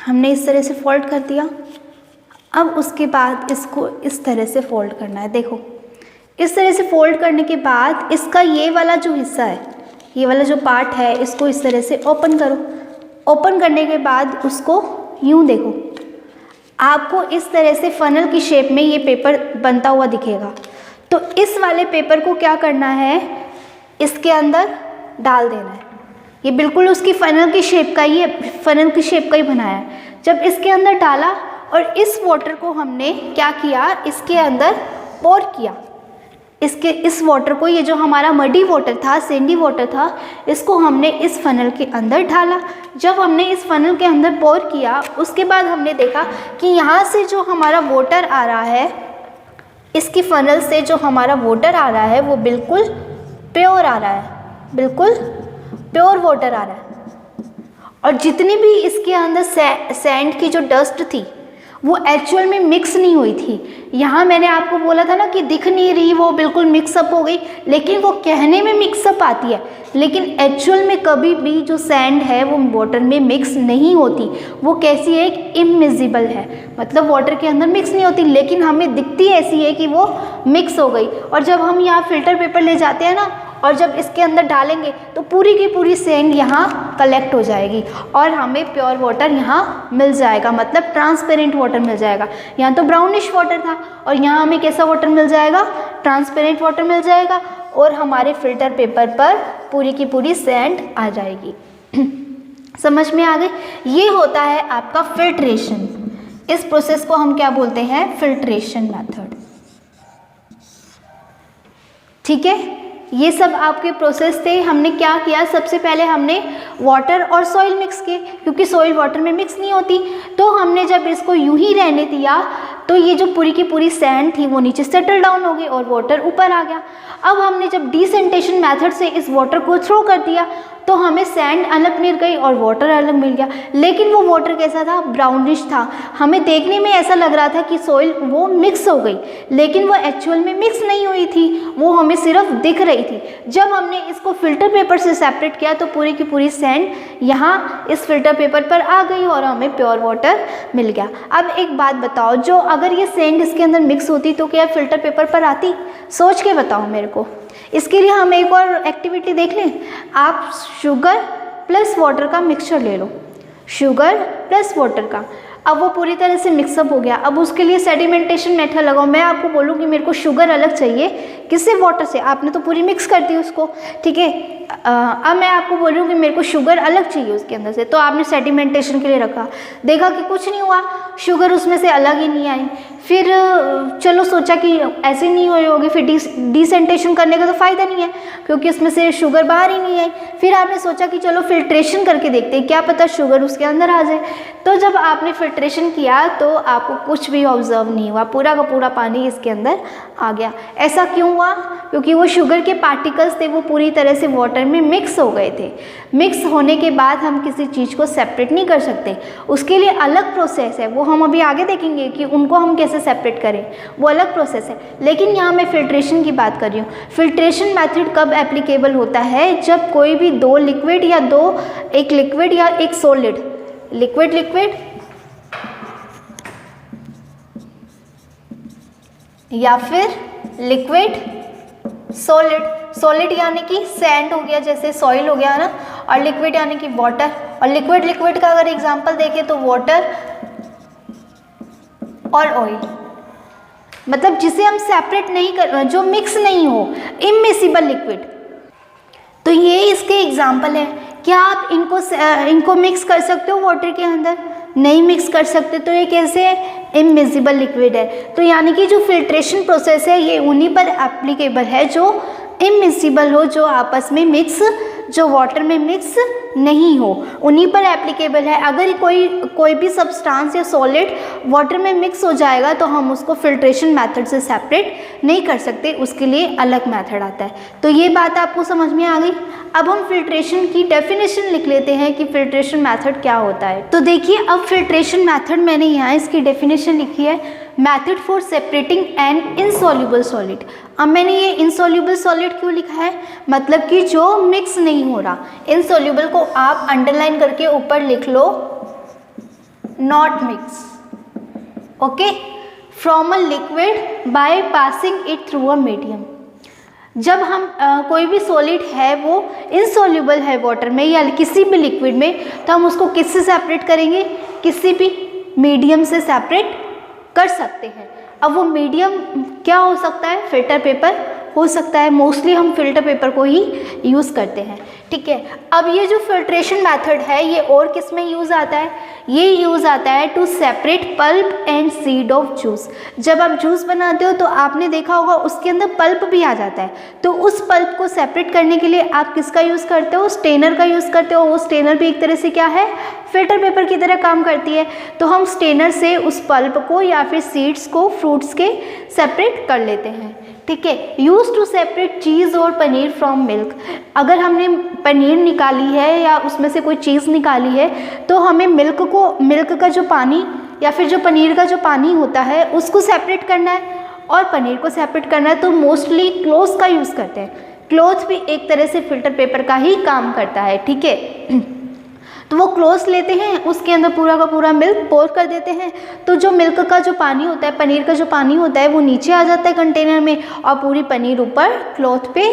Speaker 1: हमने इस तरह से फोल्ड कर दिया। अब उसके बाद इसको इस तरह से फोल्ड करना है। देखो, इस तरह से फोल्ड करने के बाद इसका ये वाला जो हिस्सा है, ये वाला जो पार्ट है, इसको इस तरह से ओपन करो। ओपन करने के बाद उसको यूं देखो, आपको इस तरह से फनल की शेप में ये पेपर बनता हुआ दिखेगा। तो इस वाले पेपर को क्या करना है, इसके अंदर डाल देना है। ये बिल्कुल उसकी फनल की शेप का ही, फनल की शेप का ही बनाया है। जब इसके अंदर डाला और इस वाटर को हमने क्या किया, इसके अंदर पोर किया। इस वाटर को, ये जो हमारा मडी वाटर था, सैंडी वाटर था, इसको हमने इस फनल के अंदर डाला। जब हमने इस फनल के अंदर पोर किया, उसके बाद हमने देखा कि यहाँ से जो हमारा वाटर आ रहा है, इसकी फनल से जो हमारा वाटर आ रहा है वो बिल्कुल प्योर आ रहा है, बिल्कुल प्योर वाटर आ रहा है। और जितनी भी इसके अंदर सैंड की जो डस्ट थी वो एक्चुअल में मिक्स नहीं हुई थी। यहाँ मैंने आपको बोला था ना कि दिख नहीं रही, वो बिल्कुल मिक्सअप हो गई, लेकिन वो कहने में मिक्सअप आती है, लेकिन एक्चुअल में कभी भी जो सैंड है वो वाटर में मिक्स नहीं होती। वो कैसी है, इनमिजिबल है, मतलब वाटर के अंदर मिक्स नहीं होती, लेकिन हमें दिखती ऐसी है कि वो मिक्स हो गई। और जब हम यहाँ फिल्टर पेपर ले जाते हैं ना, और जब इसके अंदर डालेंगे तो पूरी की पूरी सैंड यहाँ कलेक्ट हो जाएगी और हमें प्योर वाटर यहाँ मिल जाएगा, मतलब ट्रांसपेरेंट वाटर मिल जाएगा। यहाँ तो ब्राउनिश वाटर था और यहाँ हमें कैसा वाटर मिल जाएगा, ट्रांसपेरेंट वाटर मिल जाएगा, और हमारे फिल्टर पेपर पर पूरी की पूरी सैंड आ जाएगी। समझ में आ गई? ये होता है आपका फिल्ट्रेशन। इस प्रोसेस को हम क्या बोलते हैं, फिल्ट्रेशन मेथड। ठीक है, ये सब आपके प्रोसेस थे। हमने क्या किया, सबसे पहले हमने वाटर और सॉइल मिक्स किए, क्योंकि सॉइल वाटर में मिक्स नहीं होती। तो हमने जब इसको यूं ही रहने दिया तो ये जो पूरी की पूरी सैंड थी वो नीचे सेटल डाउन हो गई और वाटर ऊपर आ गया। अब हमने जब डिसेंटेशन मेथड से इस वाटर को थ्रो कर दिया तो हमें सैंड अलग मिल गई और वाटर अलग मिल गया। लेकिन वो वाटर कैसा था, ब्राउनिश था। हमें देखने में ऐसा लग रहा था कि सॉइल वो मिक्स हो गई, लेकिन वो एक्चुअल में मिक्स नहीं हुई थी, वो हमें सिर्फ दिख रही थी। जब हमने इसको फिल्टर पेपर से सेपरेट किया तो पूरी की पूरी सैंड यहाँ इस फिल्टर पेपर पर आ गई और हमें प्योर वाटर मिल गया। अब एक बात बताओ, जो अगर ये सैंड इसके अंदर मिक्स होती तो क्या फिल्टर पेपर पर आती? सोच के बताओ मेरे को। इसके लिए हम एक और एक्टिविटी देख लें। आप शुगर प्लस वाटर का मिक्सचर ले लो, शुगर प्लस वाटर का। अब वो पूरी तरह से मिक्सअप हो गया। अब उसके लिए सेडिमेंटेशन मेथड लगाओ। मैं आपको बोलूँ कि मेरे को शुगर अलग चाहिए, किससे? वाटर से। आपने तो पूरी मिक्स कर दी उसको, ठीक है। अब मैं आपको बोल रही हूँ कि मेरे को शुगर अलग चाहिए उसके अंदर से, तो आपने सेडिमेंटेशन के लिए रखा, देखा कि कुछ नहीं हुआ, शुगर उसमें से अलग ही नहीं आई। फिर चलो सोचा कि ऐसे नहीं हुई होगी, फिर डिसेंटेशन करने का तो फ़ायदा नहीं है क्योंकि उसमें से शुगर बाहर ही नहीं आई। फिर आपने सोचा कि चलो फिल्ट्रेशन करके देखते हैं, क्या पता शुगर उसके अंदर आ जाए। तो जब आपने फिल्ट्रेशन किया तो आपको कुछ भी ऑब्जर्व नहीं हुआ, पूरा का पूरा पानी इसके अंदर आ गया। ऐसा क्यों हुआ? क्योंकि वो शुगर के पार्टिकल्स थे वो पूरी तरह से वाटर में मिक्स हो गए थे। मिक्स होने के बाद हम किसी चीज़ को सेपरेट नहीं कर सकते, उसके लिए अलग प्रोसेस है, वो हम अभी आगे देखेंगे कि उनको हम कैसे सेपरेट करें, वो अलग प्रोसेस है। लेकिन यहाँ मैं फिल्ट्रेशन की बात कर रही हूँ। फिल्ट्रेशन मेथड कब एप्लीकेबल होता है? जब कोई भी दो लिक्विड या एक लिक्विड या एक सॉलिड, लिक्विड या फिर लिक्विड सॉलिड यानी कि सैंड हो गया, जैसे सॉइल हो गया ना, और लिक्विड यानी कि वाटर। और लिक्विड का अगर एग्जांपल देखें तो वाटर और ऑयल, मतलब जिसे हम सेपरेट नहीं कर, जो मिक्स नहीं हो, इमिसिबल लिक्विड। तो ये इसके एग्जांपल है। क्या आप इनको मिक्स कर सकते हो वाटर के अंदर? नहीं मिक्स कर सकते। तो ये कैसे है? इमिसिबल लिक्विड है। तो यानी कि जो फिल्ट्रेशन प्रोसेस है ये उन्हीं पर एप्लीकेबल है जो इमिसिबल हो, जो आपस में मिक्स, जो वाटर में मिक्स नहीं हो, उन्हीं पर एप्लीकेबल है। अगर कोई भी सब्सटेंस या सॉलिड वाटर में मिक्स हो जाएगा तो हम उसको फिल्ट्रेशन मेथड से सेपरेट नहीं कर सकते, उसके लिए अलग मेथड आता है। तो ये बात आपको समझ में आ गई। अब हम फिल्ट्रेशन की डेफिनेशन लिख लेते हैं कि फिल्ट्रेशन मेथड क्या होता है। तो देखिए, अब फिल्ट्रेशन मेथड मैंने यहाँ इसकी डेफिनेशन लिखी है, method for separating an insoluble solid. अब मैंने ये इनसॉल्युबल सॉलिड क्यों लिखा है? मतलब कि जो मिक्स नहीं हो रहा। इनसॉल्युबल को आप अंडरलाइन करके ऊपर लिख लो, not mix, okay, from a liquid by passing it through a medium. जब हम कोई भी सॉलिड है वो इनसॉल्युबल है वाटर में या किसी भी लिक्विड में, तो हम उसको किससे सेपरेट करेंगे? किसी भी मीडियम से सेपरेट कर सकते हैं। अब वो मीडियम क्या हो सकता है? फिल्टर पेपर हो सकता है। मोस्टली हम फिल्टर पेपर को ही यूज़ करते हैं, ठीक है। अब ये जो फिल्ट्रेशन मेथड है ये और किस में यूज़ आता है? ये यूज़ आता है to separate pulp and seed of juice. जब आप जूस बनाते हो तो आपने देखा होगा उसके अंदर पल्प भी आ जाता है, तो उस पल्प को सेपरेट करने के लिए आप किसका यूज़ करते हो? स्टेनर का यूज़ करते हो। वो स्टेनर भी एक तरह से क्या है? फिल्टर पेपर की तरह काम करती है। तो हम स्टेनर से उस पल्प को या फिर सीड्स को फ्रूट्स के सेपरेट कर लेते हैं, ठीक है। यूज टू सेपरेट चीज़ और पनीर फ्रॉम मिल्क। अगर हमने पनीर निकाली है या उसमें से कोई चीज़ निकाली है तो हमें मिल्क का जो पानी या फिर जो पनीर का जो पानी होता है उसको सेपरेट करना है और पनीर को सेपरेट करना है। तो मोस्टली क्लोथ का यूज़ करते हैं। क्लोथ भी एक तरह से फिल्टर पेपर का ही काम करता है, ठीक है। तो वो क्लोथ लेते हैं, उसके अंदर पूरा का पूरा मिल्क पोर कर देते हैं, तो जो मिल्क का जो पानी होता है, पनीर का जो पानी होता है वो नीचे आ जाता है कंटेनर में और पूरी पनीर ऊपर क्लॉथ पे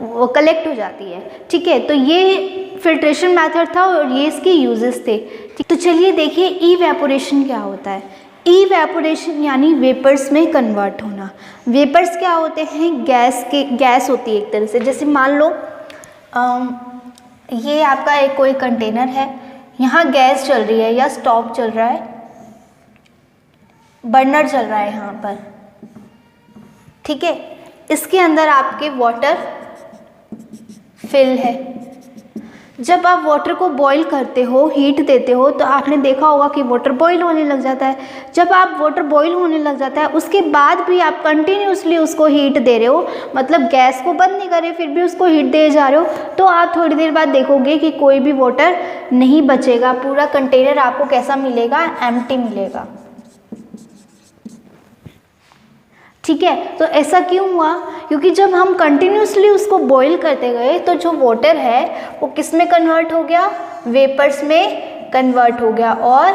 Speaker 1: वो कलेक्ट हो जाती है, ठीक है। तो ये फिल्ट्रेशन मेथड था और ये इसके यूजेस थे। तो चलिए देखिए इवेपोरेशन क्या होता है। इवेपोरेशन यानी वेपर्स में कन्वर्ट होना। वेपर्स क्या होते हैं? गैस होती है एक तरह से। जैसे मान लो ये आपका एक कोई कंटेनर है, यहाँ गैस चल रही है या स्टोव चल रहा है, बर्नर चल रहा है यहाँ पर, ठीक है। इसके अंदर आपके वाटर फिल है। जब आप वाटर को बॉईल करते हो, हीट देते हो, तो आपने देखा होगा कि वाटर बॉईल होने लग जाता है। जब आप वाटर बॉईल होने लग जाता है उसके बाद भी आप कंटिन्यूसली उसको हीट दे रहे हो, मतलब गैस को बंद नहीं कर रहे फिर भी उसको हीट दे जा रहे हो, तो आप थोड़ी देर बाद देखोगे कि कोई भी वाटर नहीं बचेगा, पूरा कंटेनर आपको कैसा मिलेगा, एम्प्टी मिलेगा। ठीक है, तो ऐसा क्यों हुआ? क्योंकि जब हम कंटिन्यूसली उसको बॉईल करते गए तो जो वाटर है वो किस में कन्वर्ट हो गया, वेपर्स में कन्वर्ट हो गया और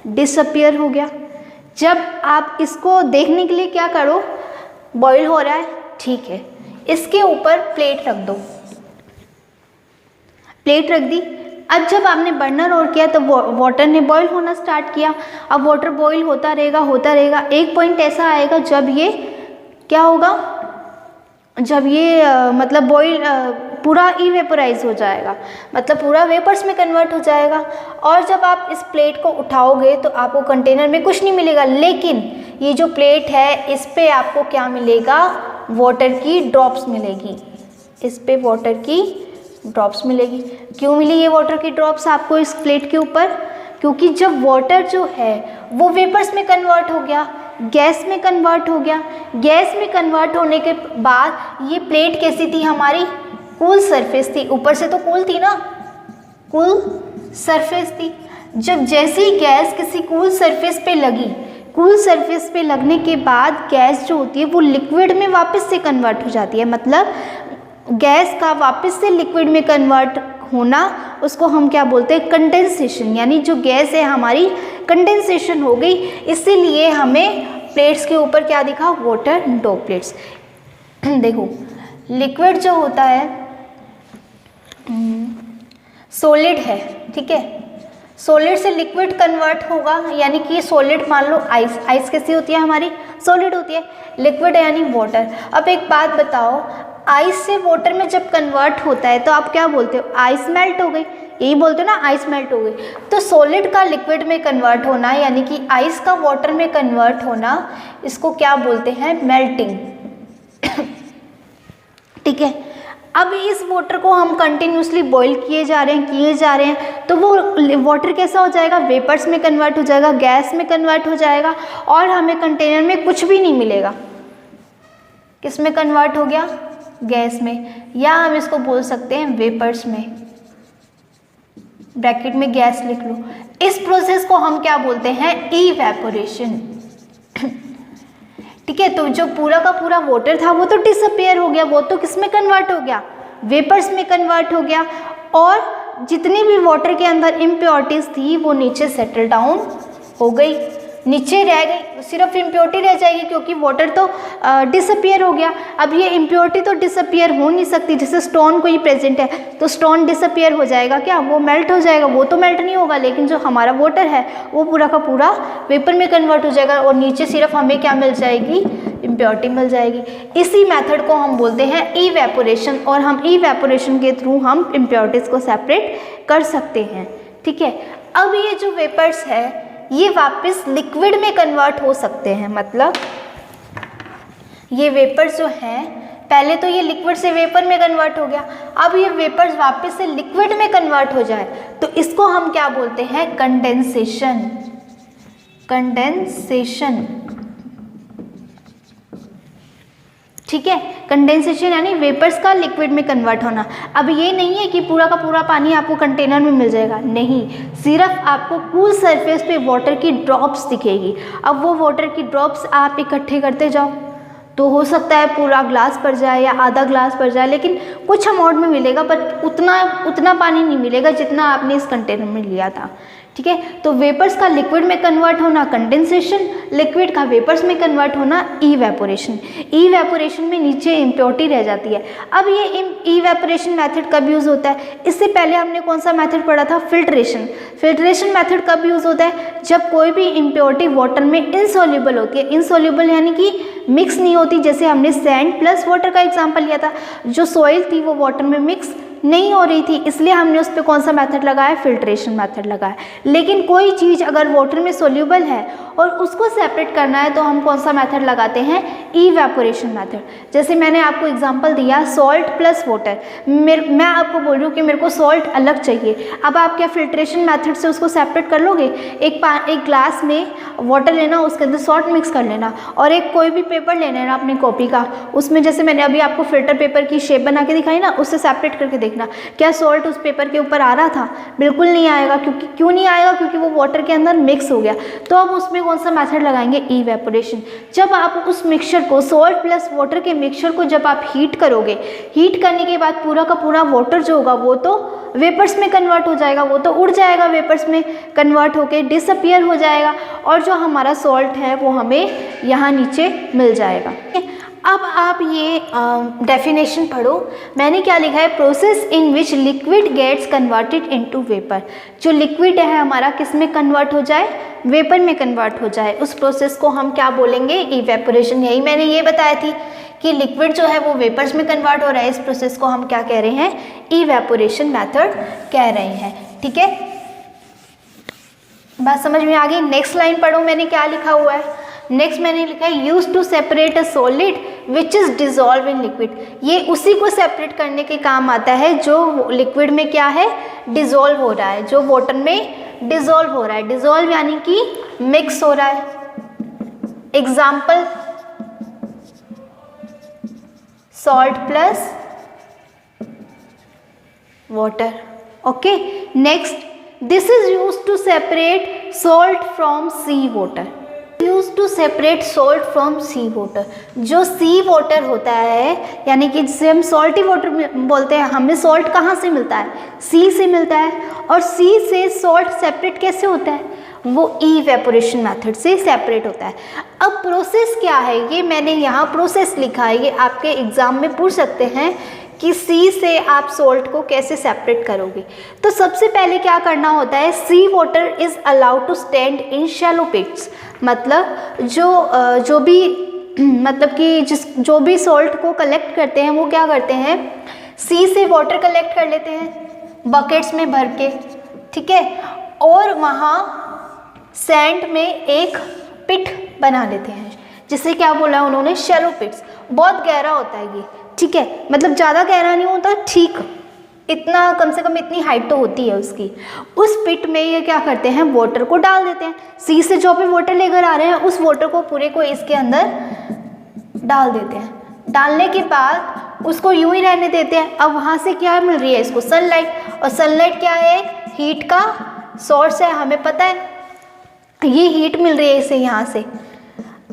Speaker 1: डिसअपियर हो गया। जब आप इसको देखने के लिए क्या करो, बॉईल हो रहा है, ठीक है, इसके ऊपर प्लेट रख दो, प्लेट रख दी। अब जब आपने बर्नर ऑन किया तो वाटर ने बॉईल होना स्टार्ट किया। अब वाटर बॉईल होता रहेगा, एक पॉइंट ऐसा आएगा जब ये क्या होगा, जब ये मतलब बॉईल पूरा इवेपोराइज हो जाएगा, मतलब पूरा वेपर्स में कन्वर्ट हो जाएगा। और जब आप इस प्लेट को उठाओगे तो आपको कंटेनर में कुछ नहीं मिलेगा, लेकिन ये जो प्लेट है इस पे आपको क्या मिलेगा, वाटर की ड्रॉप्स मिलेगी, इस पे वाटर की ड्रॉप्स मिलेगी। क्यों मिली ये वाटर की ड्रॉप्स आपको इस प्लेट के ऊपर? क्योंकि जब वाटर जो है वो वेपर्स में कन्वर्ट हो गया, गैस में कन्वर्ट हो गया। गैस में कन्वर्ट होने के बाद ये प्लेट कैसी थी हमारी, कूल सरफेस थी, ऊपर से तो कूल थी ना, कूल सरफेस थी। जब जैसे ही गैस किसी कूल सरफेस पे लगी, कूल सरफेस पे लगने के बाद गैस जो होती है वो लिक्विड में वापस से कन्वर्ट हो जाती है, मतलब गैस का वापस से लिक्विड में कन्वर्ट होना, उसको हम क्या बोलते हैं, कंडेंसेशन। यानी जो गैस है हमारी कंडेंसेशन हो गई, इसीलिए हमें प्लेट्स के ऊपर क्या दिखा, वाटर ड्रॉपलेट्स। देखो लिक्विड जो होता है सॉलिड है, ठीक है, सॉलिड से लिक्विड कन्वर्ट होगा, यानी कि सॉलिड मान लो आइस, आइस कैसी होती है हमारी, सॉलिड होती है, लिक्विड है यानी वाटर। अब एक बात बताओ, आइस से वाटर में जब कन्वर्ट होता है तो आप क्या बोलते हो, आइस मेल्ट हो गई, यही बोलते हो ना, आइस मेल्ट हो गई। तो सॉलिड का लिक्विड में कन्वर्ट होना, यानी कि आइस का वाटर में कन्वर्ट होना, इसको क्या बोलते हैं, मेल्टिंग। ठीक है, अब इस वाटर को हम कंटिन्यूसली बॉईल किए जा रहे हैं, तो वो वाटर कैसा हो जाएगा, वेपर्स में कन्वर्ट हो जाएगा, गैस में कन्वर्ट हो जाएगा, और हमें कंटेनर में कुछ भी नहीं मिलेगा। किस में कन्वर्ट हो गया, गैस में, या हम इसको बोल सकते हैं वेपर्स में, ब्रैकेट में गैस लिख लो। इस प्रोसेस को हम क्या बोलते हैं, इवेपोरेशन। ठीक है, तो जो पूरा का पूरा वाटर था वो तो डिसअपियर हो गया, वो तो किस में कन्वर्ट हो गया, वेपर्स में कन्वर्ट हो गया, और जितनी भी वाटर के अंदर इम्प्योरिटीज थी वो नीचे सेटल डाउन हो गई, नीचे रह गई, सिर्फ इम्प्योरिटी रह जाएगी, क्योंकि वाटर तो डिसअपियर हो गया। अब ये इम्प्योरिटी तो डिसअपियर हो नहीं सकती, जैसे स्टोन कोई प्रेजेंट है तो स्टोन डिसअपियर हो जाएगा क्या, वो मेल्ट हो जाएगा, वो तो मेल्ट नहीं होगा, लेकिन जो हमारा वाटर है वो पूरा का पूरा वेपर में कन्वर्ट हो जाएगा, और नीचे सिर्फ हमें क्या मिल जाएगी, इम्प्योरिटी मिल जाएगी। इसी मेथड को हम बोलते हैं इवेपोरेशन, और हम इवेपोरेशन के थ्रू हम इम्प्योरिटीज को सेपरेट कर सकते हैं। ठीक है, अब ये जो वेपर्स है ये वापस लिक्विड में कन्वर्ट हो सकते हैं, मतलब ये वेपर्स जो हैं, पहले तो ये लिक्विड से वेपर में कन्वर्ट हो गया, अब ये वेपर्स वापस से लिक्विड में कन्वर्ट हो जाए तो इसको हम क्या बोलते हैं, कंडेंसेशन। कंडेंसेशन, ठीक है, कंडेंसेशन यानी वेपर्स का लिक्विड में कन्वर्ट होना। अब ये नहीं है कि पूरा का पूरा पानी आपको कंटेनर में मिल जाएगा, नहीं, सिर्फ आपको कूल सरफेस पे वाटर की ड्रॉप्स दिखेगी। अब वो वाटर की ड्रॉप्स आप इकट्ठे करते जाओ तो हो सकता है पूरा ग्लास भर जाए या आधा ग्लास भर जाए, लेकिन कुछ अमाउंट में मिलेगा, बट उतना पानी नहीं मिलेगा जितना आपने इस कंटेनर में लिया था। ठीक है, तो वेपर्स का लिक्विड में कन्वर्ट होना कंडेंसेशन, लिक्विड का वेपर्स में कन्वर्ट होना इवेपोरेशन। इवेपोरेशन में नीचे इम्प्योरिटी रह जाती है। अब ये इवेपोरेशन मेथड कब यूज़ होता है, इससे पहले हमने कौन सा मेथड पढ़ा था, फिल्ट्रेशन। फिल्ट्रेशन मेथड कब यूज़ होता है, जब कोई भी इम्प्योरिटी वाटर में इनसॉल्युबल होती है। इनसॉल्युबल यानी कि मिक्स नहीं होती, जैसे हमने सैंड प्लस वाटर का एग्जाम्पल लिया था, जो सॉइल थी वो वाटर में मिक्स नहीं हो रही थी, इसलिए हमने उस पर कौन सा मेथड लगाया, फिल्ट्रेशन मेथड लगाया। लेकिन कोई चीज़ अगर वाटर में सोल्यूबल है और उसको सेपरेट करना है तो हम कौन सा मेथड लगाते हैं, इवेपोरेशन मेथड। जैसे मैंने आपको एग्जांपल दिया सॉल्ट प्लस वाटर, मैं आपको बोल रही हूँ कि मेरे को सॉल्ट अलग चाहिए, अब आप क्या फिल्ट्रेशन मेथड से उसको सेपरेट कर लोगे? एक ग्लास में वाटर लेना, उसके अंदर सॉल्ट मिक्स कर लेना, और एक कोई भी पेपर ले लेना अपनी कॉपी का, उसमें जैसे मैंने अभी आपको फिल्टर पेपर की शेप बना के दिखाई ना, उससे सेपरेट करके देखना क्या सॉल्ट उस पेपर के ऊपर आ रहा था? बिल्कुल नहीं आएगा। क्यों नहीं आएगा? क्योंकि वो वाटर के अंदर मिक्स हो गया। तो अब उसमें कौन सा मेथड लगाएंगे, इवेपोरेशन। जब आप उस मिक्सचर को, सॉल्ट प्लस वाटर के मिक्सचर को जब आप हीट करोगे, हीट करने के बाद पूरा का पूरा वाटर जो होगा वो तो वेपर्स में कन्वर्ट हो जाएगा, वो तो उड़ जाएगा, वेपर्स में कन्वर्ट होके डिसअपियर हो जाएगा, और जो हमारा सॉल्ट है वो हमें यहाँ नीचे मिल जाएगा। अब आप ये डेफिनेशन पढ़ो, मैंने क्या लिखा है, process in which liquid gets converted into vapour. जो लिक्विड है हमारा किस में कन्वर्ट हो जाए, वेपर में कन्वर्ट हो जाए, उस प्रोसेस को हम क्या बोलेंगे, इवेपोरेशन। यही मैंने ये बताया थी कि लिक्विड जो है वो वेपर्स में कन्वर्ट हो रहा है, इस प्रोसेस को हम क्या कह रहे हैं, इवेपोरेशन मेथड कह रहे हैं। ठीक है, बात समझ में आ गई। नेक्स्ट लाइन पढ़ो, मैंने क्या लिखा हुआ है। नेक्स्ट मैंने लिखा है use to separate a solid which is dissolve in liquid. ये उसी को सेपरेट करने के काम आता है जो लिक्विड में क्या है, डिजॉल्व हो रहा है, जो वाटर में डिजॉल्व हो रहा है। डिजॉल्व यानी कि मिक्स हो रहा है। Example salt plus water. Okay, next this is use to separate salt from sea water. Use to separate salt from sea water. जो सी वाटर होता है, यानी कि जिसे हम सॉल्टी वाटर बोलते हैं, हमें सॉल्ट कहाँ से मिलता है, सी से मिलता है। और सी से सॉल्ट सेपरेट कैसे होता है, वो इवेपोरेशन मेथड से सेपरेट होता है। अब प्रोसेस क्या है, ये मैंने यहाँ प्रोसेस लिखा है, ये आपके एग्जाम में पूछ सकते हैं कि सी से आप सॉल्ट को कैसे सेपरेट करोगे। तो सबसे पहले क्या करना होता है, sea water is allowed to stand in shallow pits. मतलब जो भी सॉल्ट को कलेक्ट करते हैं वो क्या करते हैं, सी से वाटर कलेक्ट कर लेते हैं बकेट्स में भर के, ठीक है, और वहाँ सैंड में एक पिट बना लेते हैं, जिसे क्या बोला उन्होंने, शैलो पिट्स। बहुत गहरा होता है ये, ठीक है, मतलब ज़्यादा गहरा नहीं होता, ठीक इतना, कम से कम इतनी हाइट तो होती है उसकी। उस पिट में ये क्या करते हैं, वाटर को डाल देते हैं। सी से जो भी वाटर लेकर आ रहे हैं उस वाटर को पूरे को इसके अंदर डाल देते हैं। डालने के बाद उसको यूं ही रहने देते हैं। अब वहाँ से क्या मिल रही है इसको, सनलाइट, और सनलाइट क्या है, एक हीट का सोर्स है, हमें पता है, ये हीट मिल रही है इसे यहाँ से।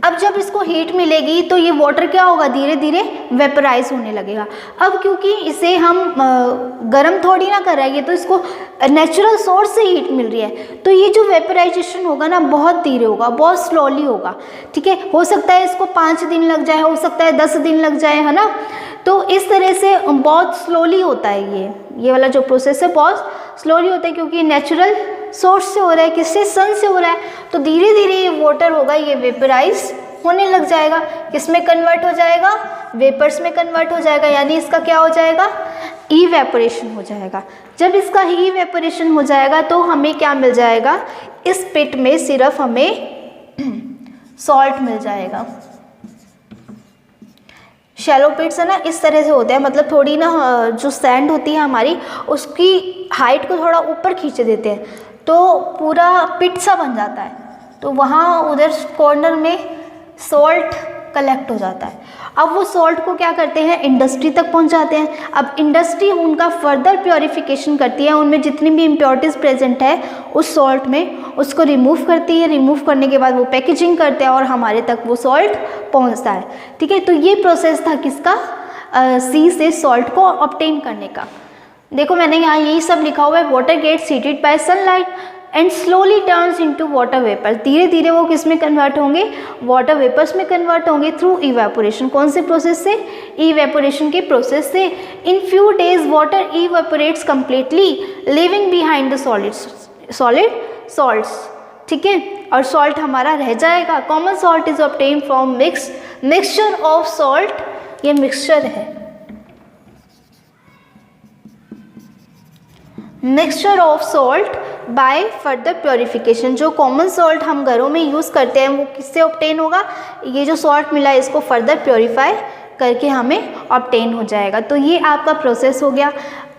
Speaker 1: अब जब इसको हीट मिलेगी तो ये वाटर क्या होगा, धीरे धीरे वेपराइज होने लगेगा। अब क्योंकि इसे हम गर्म थोड़ी ना कर रहे हैं, ये तो इसको नेचुरल सोर्स से हीट मिल रही है, तो ये जो वेपराइजेशन होगा ना बहुत धीरे होगा, बहुत स्लोली होगा, ठीक है। हो सकता है इसको 5 दिन लग जाए, हो सकता है 10 दिन लग जाए, है ना। तो इस तरह से बहुत स्लोली होता है ये वाला जो प्रोसेस है बहुत स्लोली होता है, क्योंकि नेचुरल सोर्स से हो रहा है, किससे, सन से हो रहा है। तो धीरे धीरे ये वाटर होगा, ये वेपराइज होने लग जाएगा, किस में कन्वर्ट हो जाएगा, वेपर्स में कन्वर्ट हो जाएगा, यानी इसका क्या हो जाएगा, इवेपोरेशन हो जाएगा। जब इसका इवेपोरेशन हो जाएगा तो हमें क्या मिल जाएगा, इस पिट में सिर्फ हमें सॉल्ट मिल जाएगा। शैलो पिट्स है ना, इस तरह से होते हैं, मतलब थोड़ी ना जो सैंड होती है हमारी, उसकी हाइट को थोड़ा ऊपर खींच देते हैं, तो पूरा पिट सा बन जाता है। तो वहाँ उधर कॉर्नर में सॉल्ट कलेक्ट हो जाता है। अब वो सॉल्ट को क्या करते हैं, इंडस्ट्री तक पहुंचाते हैं। अब इंडस्ट्री उनका फर्दर प्योरीफिकेशन करती है, उनमें जितनी भी इम्प्योरिटीज़ प्रेजेंट है उस सॉल्ट में, उसको रिमूव करती है। रिमूव करने के बाद वो पैकेजिंग करते हैं और हमारे तक वो सॉल्ट पहुंचता है, ठीक है। तो ये प्रोसेस था किसका, सी से सॉल्ट को ऑब्टेन करने का। देखो मैंने यहाँ यही सब लिखा हुआ है, water gets heated by sunlight and slowly turns into water vapour. धीरे धीरे वो किस में कन्वर्ट होंगे, वाटर वेपर्स में कन्वर्ट होंगे थ्रू इवेपोरेशन। कौन से प्रोसेस से, इवेपोरेशन के प्रोसेस से। In few days water evaporates completely leaving behind the solid salts, ठीक है, और सॉल्ट हमारा रह जाएगा। Common salt is obtain from mixture of salt, ये मिक्सचर है, mixture of salt by further purification. जो कॉमन सॉल्ट हम घरों में यूज़ करते हैं वो किससे ऑब्टेन होगा, ये जो सॉल्ट मिला है इसको फर्दर प्योरीफाई करके हमें ऑब्टेन हो जाएगा। तो ये आपका प्रोसेस हो गया।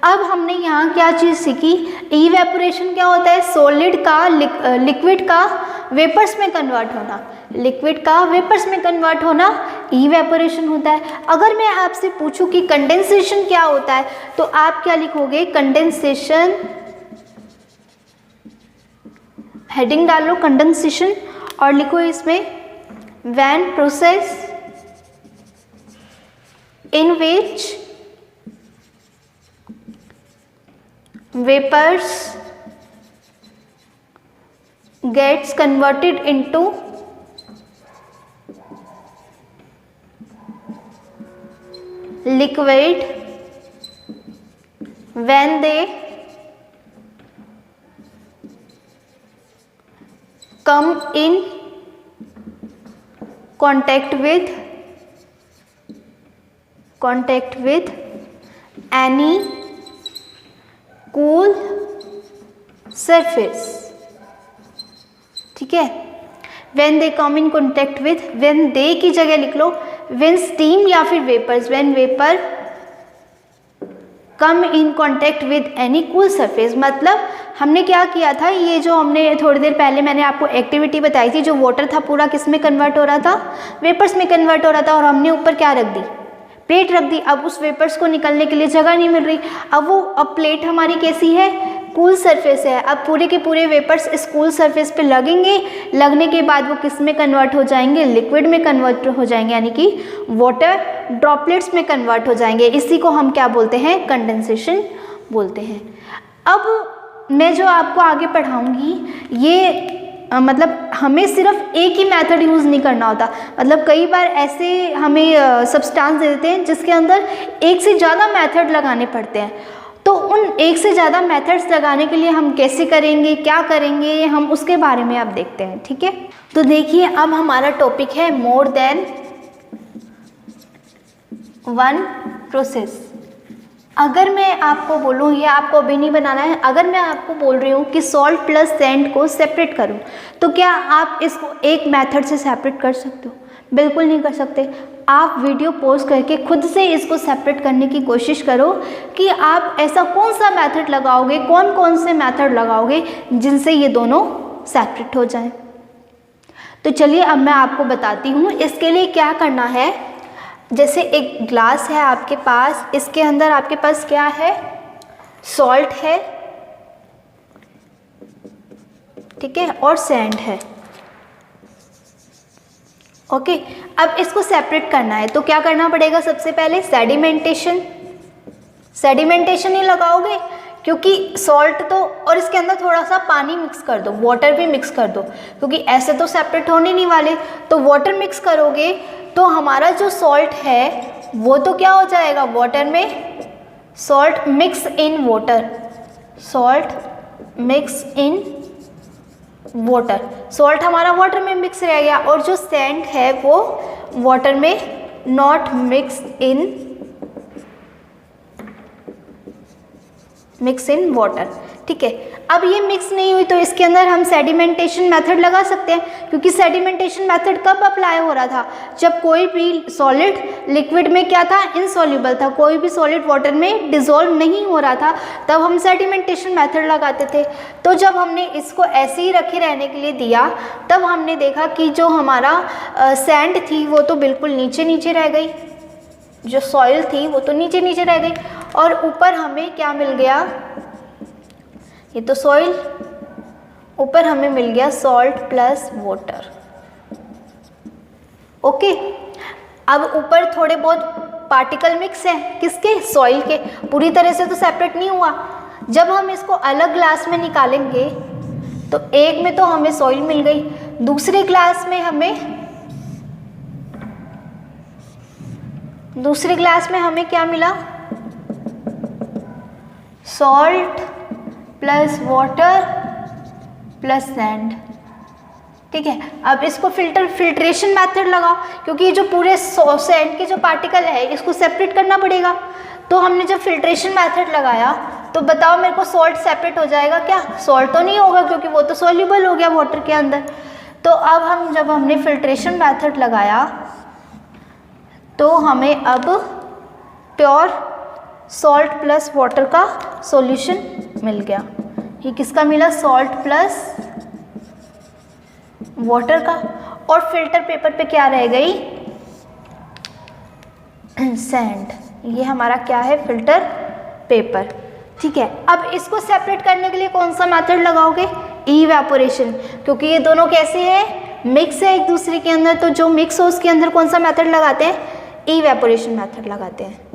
Speaker 1: अब हमने यहाँ क्या चीज़ सीखी, इवेपोरेशन क्या होता है, सॉलिड का लिक्विड का वेपर्स में कन्वर्ट होना, लिक्विड का वेपर्स में कन्वर्ट होना इवेपोरेशन होता है। अगर मैं आपसे पूछूं कि कंडेंसेशन क्या होता है तो आप क्या लिखोगे, कंडेंसेशन, हेडिंग डालो कंडेंसेशन और लिखो इसमें when process in which vapors gets converted into liquid when they come in contact with any cool surface। ठीक है, when they come in contact with, when they की जगह लिख लो when steam या फिर vapors, when vapor come in contact with any cool surface। मतलब हमने क्या किया था, ये जो हमने थोड़ी देर पहले मैंने आपको एक्टिविटी बताई थी, जो वाटर था पूरा किस में कन्वर्ट हो रहा था, वेपर्स में कन्वर्ट हो रहा था, और हमने ऊपर क्या रख दी, प्लेट रख दी। अब उस वेपर्स को निकलने के लिए जगह नहीं मिल रही। अब प्लेट हमारी कैसी है, कूल सरफेस है। अब पूरे के पूरे वेपर्स इस कूल सरफेस पे लगेंगे, लगने के बाद वो किस में कन्वर्ट हो जाएंगे, लिक्विड में कन्वर्ट हो जाएंगे, यानी कि वाटर ड्रॉपलेट्स में कन्वर्ट हो जाएंगे। इसी को हम क्या बोलते हैं, कंडेंसेशन बोलते हैं। अब मैं जो आपको आगे पढ़ाऊँगी ये मतलब हमें सिर्फ एक ही मेथड यूज़ नहीं करना होता। मतलब कई बार ऐसे हमें सब्सटेंस दे देते हैं जिसके अंदर एक से ज़्यादा मेथड लगाने पड़ते हैं। तो उन एक से ज़्यादा मेथड्स लगाने के लिए हम कैसे करेंगे, क्या करेंगे, हम उसके बारे में अब देखते हैं। ठीक है, तो देखिए अब हमारा टॉपिक है मोर देन वन प्रोसेस। अगर मैं आपको बोलूँ, ये आपको अभी नहीं बनाना है, अगर मैं आपको बोल रही हूँ कि सॉल्ट प्लस सैंड को सेपरेट करूँ, तो क्या आप इसको एक मेथड से सेपरेट कर सकते हो? बिल्कुल नहीं कर सकते। आप वीडियो पॉज करके खुद से इसको सेपरेट करने की कोशिश करो कि आप ऐसा कौन सा मेथड लगाओगे, कौन कौन से मेथड लगाओगे जिनसे ये दोनों सेपरेट हो जाएं। तो चलिए अब मैं आपको बताती हूँ इसके लिए क्या करना है। जैसे एक ग्लास है आपके पास, इसके अंदर आपके पास क्या है, सॉल्ट है, ठीक है, और सैंड है। ओके, अब इसको सेपरेट करना है तो क्या करना पड़ेगा, सबसे पहले सेडिमेंटेशन ही लगाओगे, क्योंकि सॉल्ट तो, और इसके अंदर थोड़ा सा पानी मिक्स कर दो, वाटर भी मिक्स कर दो, क्योंकि ऐसे तो सेपरेट होने नहीं वाले। तो वाटर मिक्स करोगे तो हमारा जो सॉल्ट है वो तो क्या हो जाएगा, वाटर में, salt mix in water, salt mix in water, salt हमारा वाटर में मिक्स रह गया, और जो सैंड है वो वाटर में नॉट मिक्स इन वाटर। ठीक है, अब ये मिक्स नहीं हुई तो इसके अंदर हम सेडिमेंटेशन मेथड लगा सकते हैं, क्योंकि सेडिमेंटेशन मेथड कब अप्लाई हो रहा था, जब कोई भी सॉलिड लिक्विड में क्या था, इनसॉल्युबल था, कोई भी सॉलिड वाटर में डिसॉल्व नहीं हो रहा था, तब हम सेडिमेंटेशन मेथड लगाते थे। तो जब हमने इसको ऐसे ही रखे रहने के लिए दिया, तब हमने देखा कि जो हमारा सैंड थी वो तो बिल्कुल नीचे रह गई, जो सॉइल थी वो तो नीचे रह गई, और ऊपर हमें क्या मिल गया, ये तो सॉइल, ऊपर हमें मिल गया सॉल्ट प्लस वाटर। ओके, अब ऊपर थोड़े बहुत पार्टिकल मिक्स हैं, किसके, सॉइल के, पूरी तरह से तो सेपरेट नहीं हुआ। जब हम इसको अलग ग्लास में निकालेंगे तो एक में तो हमें सॉइल मिल गई, दूसरे ग्लास में हमें क्या मिला, salt plus water plus sand. ठीक है, अब इसको फिल्ट्रेशन मेथड लगाओ, क्योंकि ये जो पूरे सैंड के जो पार्टिकल है इसको सेपरेट करना पड़ेगा। तो हमने जब फिल्ट्रेशन मेथड लगाया तो बताओ मेरे को सॉल्ट सेपरेट हो जाएगा क्या? सॉल्ट तो नहीं होगा क्योंकि वो तो सॉल्युबल हो गया वाटर के अंदर। तो अब जब हमने फिल्ट्रेशन मेथड लगाया तो हमें अब प्योर सॉल्ट प्लस वाटर का सॉल्यूशन मिल गया। ये किसका मिला? सॉल्ट प्लस वाटर का। और फिल्टर पेपर पे क्या रह गई? सैंड। ये हमारा क्या है? Filter paper. ठीक है, अब इसको सेपरेट करने के लिए कौन सा मेथड लगाओगे? इवेपोरेशन, क्योंकि ये दोनों कैसे हैं? मिक्स है एक दूसरे के अंदर। तो जो मिक्स हो उसके अंदर कौन सा मेथड लगाते हैं? इवेपोरेशन मेथड लगाते हैं।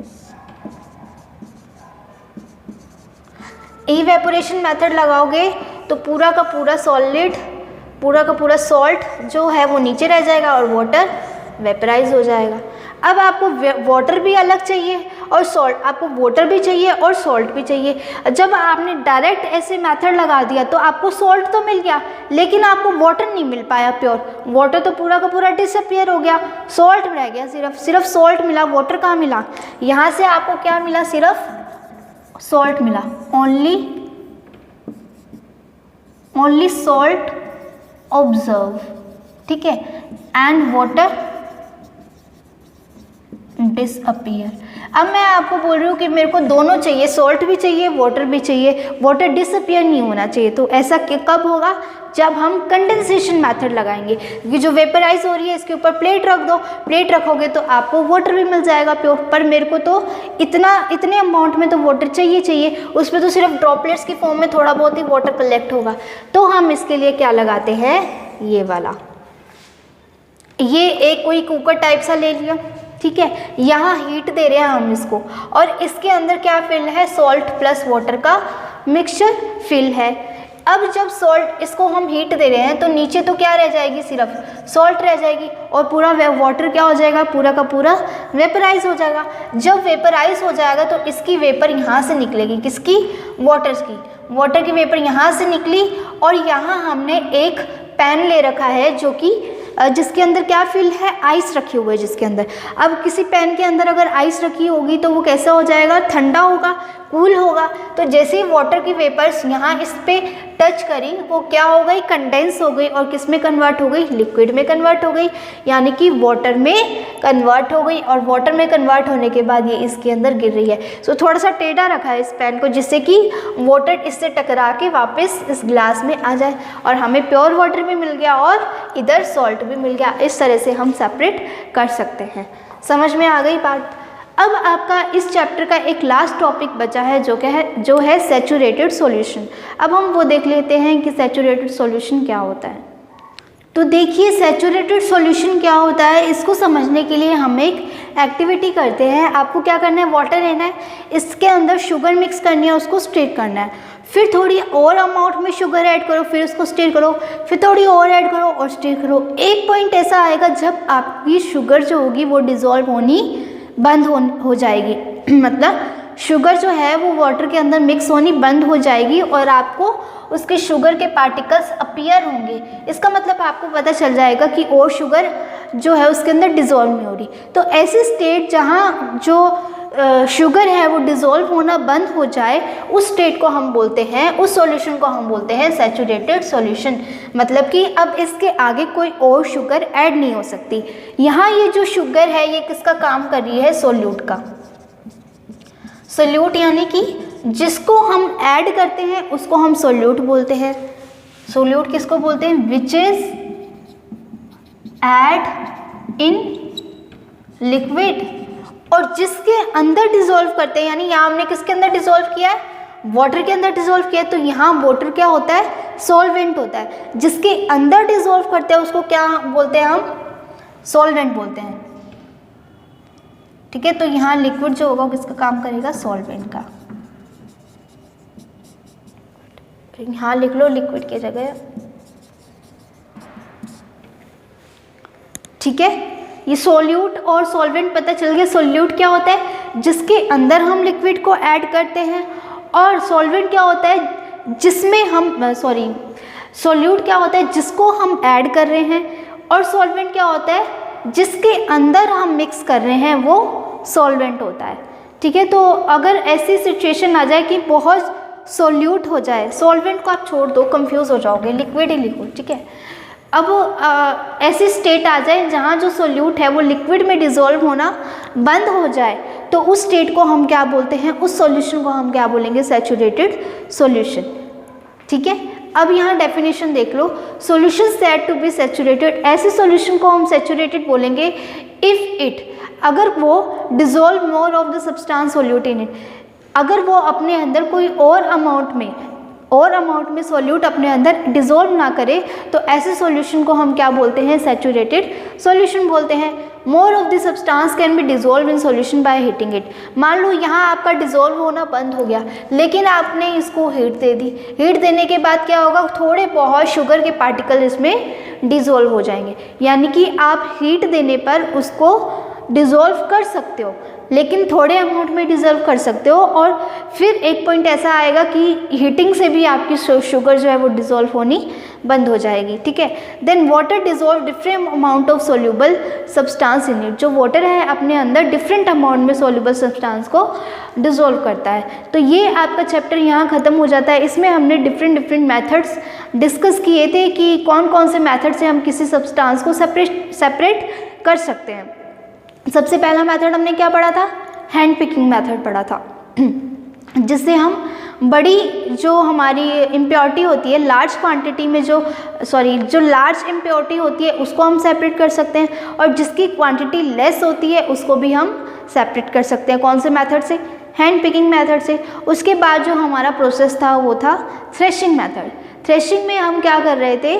Speaker 1: इवेपोरेशन मेथड लगाओगे तो पूरा का पूरा सॉलिड, पूरा का पूरा सॉल्ट जो है वो नीचे रह जाएगा और वाटर वेपराइज हो जाएगा। अब आपको वाटर भी अलग चाहिए और सॉल्ट, आपको वाटर भी चाहिए और सॉल्ट भी चाहिए। जब आपने डायरेक्ट ऐसे मेथड लगा दिया तो आपको सॉल्ट तो मिल गया लेकिन आपको वाटर नहीं मिल पाया प्योर। वाटर तो पूरा का पूरा डिसअपियर हो गया, सॉल्ट रह गया, सिर्फ सॉल्ट मिला। वाटर कहाँ मिला? यहाँ से आपको क्या मिला? सिर्फ सॉल्ट मिला। Only salt observe. ठीक है, एंड वाटर डिसअपियर। अब मैं आपको बोल रही हूँ कि मेरे को दोनों चाहिए, सॉल्ट भी चाहिए, वाटर भी चाहिए, वाटर डिसअपियर नहीं होना चाहिए। तो ऐसा कब होगा? जब हम कंडेंसेशन मेथड लगाएंगे, क्योंकि जो वेपराइज हो रही है इसके ऊपर प्लेट रख दो, प्लेट रखोगे तो आपको वाटर भी मिल जाएगा प्योर। पर मेरे को तो इतने अमाउंट में तो वाटर चाहिए, उसमें तो सिर्फ ड्रॉपलेट्स की फॉर्म में थोड़ा बहुत ही वाटर कलेक्ट होगा। तो हम इसके लिए क्या लगाते हैं? ये वाला, ये एक कोई कुकर टाइप सा ले लिया। ठीक है, यहाँ हीट दे रहे हैं हम इसको और इसके अंदर क्या फिल है? सॉल्ट प्लस वाटर का मिक्सचर फिल है। अब जब सॉल्ट, इसको हम हीट दे रहे हैं तो नीचे तो क्या रह जाएगी? सिर्फ सॉल्ट रह जाएगी और पूरा वाटर क्या हो जाएगा? पूरा का पूरा वेपराइज हो जाएगा। जब वेपराइज हो जाएगा तो इसकी वेपर यहाँ से निकलेगी। किसकी? वाटर की। वाटर की वेपर यहाँ से निकली और यहाँ हमने एक पैन ले रखा है जो कि जिसके अंदर क्या फिल है? आइस रखी हुई है जिसके अंदर। अब किसी पैन के अंदर अगर आइस रखी होगी तो वो कैसा हो जाएगा? ठंडा होगा, कूल होगा। तो जैसे ही वाटर की वेपर्स यहाँ इस पे टच करी वो क्या हो गई? कंडेंस हो गई और किस में कन्वर्ट हो गई? लिक्विड में कन्वर्ट हो गई, यानी कि वाटर में कन्वर्ट हो गई। और वाटर में कन्वर्ट होने के बाद ये इसके अंदर गिर रही है। सो थोड़ा सा टेढ़ा रखा है इस पैन को जिससे कि वाटर इससे टकरा के वापस इस ग्लास में आ जाए और हमें प्योर वाटर भी मिल गया और इधर सॉल्ट भी मिल गया। इस तरह से हम सेपरेट कर सकते हैं। समझ में आ गई बात? अब आपका इस चैप्टर का एक लास्ट टॉपिक बचा है जो है सैचुरेटेड सॉल्यूशन। अब हम वो देख लेते हैं कि सैचुरेटेड सॉल्यूशन क्या होता है। तो देखिए, सैचुरेटेड सॉल्यूशन क्या होता है, इसको समझने के लिए हम एक एक्टिविटी करते हैं। आपको क्या करना है? वाटर लेना है, इसके अंदर शुगर मिक्स करनी है, उसको स्टिर करना है, फिर थोड़ी और अमाउंट में शुगर ऐड करो, फिर उसको स्टिर करो, फिर थोड़ी और ऐड करो और स्टिर करो। एक पॉइंट ऐसा आएगा जब आपकी शुगर जो होगी वो डिज़ोल्व होनी बंद हो जाएगी। मतलब शुगर जो है वो वाटर के अंदर मिक्स होनी बंद हो जाएगी और आपको उसके शुगर के पार्टिकल्स अपीयर होंगे। इसका मतलब आपको पता चल जाएगा कि और शुगर जो है उसके अंदर डिज़ोल्व नहीं हो रही। तो ऐसी स्टेट जहाँ जो शुगर है वो डिज़ोल्व होना बंद हो जाए, उस स्टेट को हम बोलते हैं, उस सॉल्यूशन को हम बोलते हैं सैचुरेटेड सॉल्यूशन। मतलब कि अब इसके आगे कोई और शुगर ऐड नहीं हो सकती। यहाँ ये जो शुगर है ये किसका काम कर रही है? सोल्यूट का। सोल्यूट यानी कि जिसको हम ऐड करते हैं उसको हम सोल्यूट बोलते हैं। सोल्यूट किसको बोलते हैं? Which is add in liquid. और जिसके अंदर डिसॉल्व करते हैं, यानी यहाँ हमने किसके अंदर डिसॉल्व किया है? वाटर के अंदर डिसॉल्व किया है, तो यहाँ वाटर क्या होता है? सॉल्वेंट होता है। जिसके अंदर डिसॉल्व करते हैं उसको क्या बोलते हैं? हम सॉल्वेंट बोलते हैं। ठीक है, तो यहाँ लिक्विड जो होगा किसका काम करेगा? सॉल्वेंट का। यहाँ लिख लो लिक्विड की जगह। ठीक है, ये सोल्यूट और सॉल्वेंट पता चल गया। सोल्यूट क्या होता है? जिसके अंदर हम लिक्विड को ऐड करते हैं। और सॉल्वेंट क्या होता है? जिसमें हम सोल्यूट क्या होता है? जिसको हम ऐड कर रहे हैं। और सॉल्वेंट क्या होता है? जिसके अंदर हम मिक्स कर रहे हैं वो सॉल्वेंट होता है। ठीक है। तो अगर ऐसी सिचुएशन आ जाए कि बहुत सोल्यूट हो जाए, सॉल्वेंट को आप छोड़ दो, कंफ्यूज हो जाओगे, लिक्विड ही लिक्विड, ठीक है। अब ऐसी स्टेट आ जाए जहाँ जो सोल्यूट है वो लिक्विड में डिज़ोल्व होना बंद हो जाए, तो उस स्टेट को हम क्या बोलते हैं, उस सॉल्यूशन को हम क्या बोलेंगे, सैचुरेटेड सॉल्यूशन, ठीक है। अब यहाँ डेफिनेशन देख लो, solution said to be saturated, ऐसे सॉल्यूशन को हम सैचुरेटेड बोलेंगे इफ़ इट, अगर वो dissolve more of the substance solute in it, अगर वो अपने अंदर कोई और अमाउंट में सॉल्यूट अपने अंदर डिज़ोल्व ना करे, तो ऐसे सॉल्यूशन को हम क्या बोलते हैं, सैचुरेटेड सॉल्यूशन बोलते हैं। मोर of the substance can be dissolve in solution by heating it, मान लो यहाँ आपका डिज़ोल्व होना बंद हो गया, लेकिन आपने इसको हीट दे दी, हीट देने के बाद क्या होगा, थोड़े बहुत शुगर के पार्टिकल इसमें डिज़ोल्व हो जाएंगे, यानी कि आप हीट देने पर उसको डिज़ोल्व कर सकते हो, लेकिन थोड़े अमाउंट में डिज़ोल्व कर सकते हो, और फिर एक पॉइंट ऐसा आएगा कि हीटिंग से भी आपकी शुगर जो है वो डिज़ोल्व होनी बंद हो जाएगी, ठीक है। Then water dissolve different amount of soluble substance in it, जो वाटर है अपने अंदर डिफरेंट अमाउंट में सोल्यूबल सब्सटेंस को डिज़ोल्व करता है। तो ये आपका चैप्टर यहाँ ख़त्म हो जाता है। इसमें हमने डिफरेंट मैथड्स डिस्कस किए थे कि कौन कौन से मैथड से हम किसी सब्सटेंस को सेपरेट कर सकते हैं। सबसे पहला मेथड हमने क्या पढ़ा था, हैंड पिकिंग मेथड पढ़ा था, जिससे हम बड़ी जो हमारी इम्प्योरिटी होती है, लार्ज क्वांटिटी में जो लार्ज इम्प्योरिटी होती है उसको हम सेपरेट कर सकते हैं, और जिसकी क्वांटिटी लेस होती है उसको भी हम सेपरेट कर सकते हैं। कौन से मेथड से, हैंड पिकिंग मेथड से। उसके बाद जो हमारा प्रोसेस था वो था थ्रेशिंग मेथड। थ्रेशिंग में हम क्या कर रहे थे,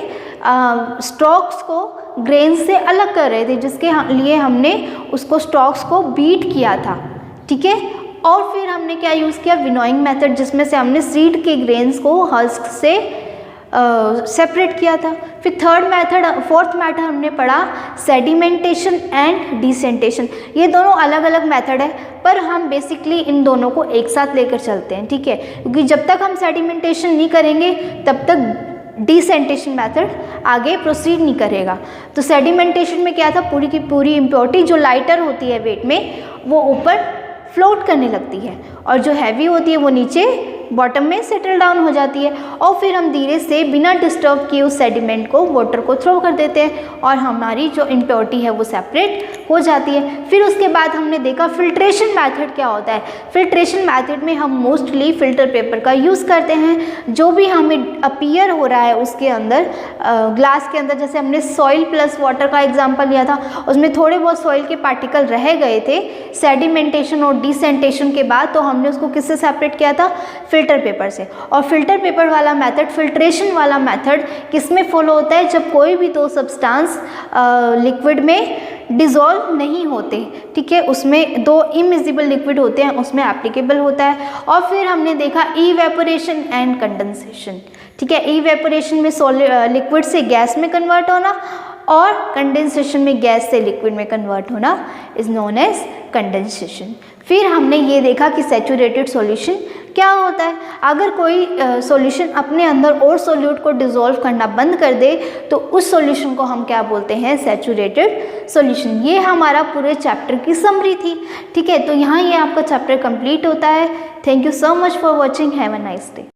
Speaker 1: स्टॉक्स को ग्रेन से अलग कर रहे थे, जिसके लिए हमने उसको स्टॉक्स को बीट किया था, ठीक है। और फिर हमने क्या यूज़ किया, विनोइंग मेथड, जिसमें से हमने सीड के ग्रेन्स को हस्क से सेपरेट किया था। फिर फोर्थ मेथड हमने पढ़ा सेडिमेंटेशन एंड डिसेंटेशन। ये दोनों अलग अलग मेथड है, पर हम बेसिकली इन दोनों को एक साथ लेकर चलते हैं, ठीक है, क्योंकि जब तक हम सेडिमेंटेशन नहीं करेंगे तब तक डिसेंटेशन मेथड आगे प्रोसीड नहीं करेगा। तो सेडिमेंटेशन में क्या था, पूरी की पूरी इम्प्योरिटी जो लाइटर होती है वेट में वो ऊपर फ्लोट करने लगती है, और जो हैवी होती है वो नीचे बॉटम में सेटल डाउन हो जाती है, और फिर हम धीरे से बिना डिस्टर्ब किए उस सेडिमेंट को वाटर को थ्रो कर देते हैं, और हमारी जो इम्प्योरिटी है वो सेपरेट हो जाती है। फिर उसके बाद हमने देखा फिल्ट्रेशन मेथड क्या होता है। फिल्ट्रेशन मेथड में हम मोस्टली फिल्टर पेपर का यूज़ करते हैं। जो भी हमें अपीयर हो रहा है उसके अंदर, ग्लास के अंदर, जैसे हमने सॉइल प्लस वाटर का एग्जाम्पल लिया था, उसमें थोड़े बहुत सॉइल के पार्टिकल रह गए थे सेडिमेंटेशन और डिसेंटेशन के बाद, तो हमने उसको किससे सेपरेट किया था, फिल्टर पेपर से। और फिल्टर पेपर वाला मेथड, फिल्ट्रेशन वाला मेथड किस में फॉलो होता है, जब कोई भी दो सब्सटेंस लिक्विड में डिज़ोल्व नहीं होते, ठीक है, उसमें दो इमिजिबल लिक्विड होते हैं, उसमें एप्लीकेबल होता है। और फिर हमने देखा इवेपोरेशन एंड कंडेंसेशन, ठीक है। इवेपोरेशन में लिक्विड से गैस में कन्वर्ट होना, और कंडेंसेशन में गैस से लिक्विड में कन्वर्ट होना इज नोन एज कंडेंसेशन। फिर हमने ये देखा कि सैचुरेटेड सॉल्यूशन क्या होता है। अगर कोई सॉल्यूशन अपने अंदर और सॉल्यूट को डिज़ोल्व करना बंद कर दे, तो उस सॉल्यूशन को हम क्या बोलते हैं, सैचुरेटेड सॉल्यूशन। ये हमारा पूरे चैप्टर की समरी थी, ठीक है। तो यहाँ ये आपका चैप्टर कंप्लीट होता है। Thank you so much for watching, have a nice day.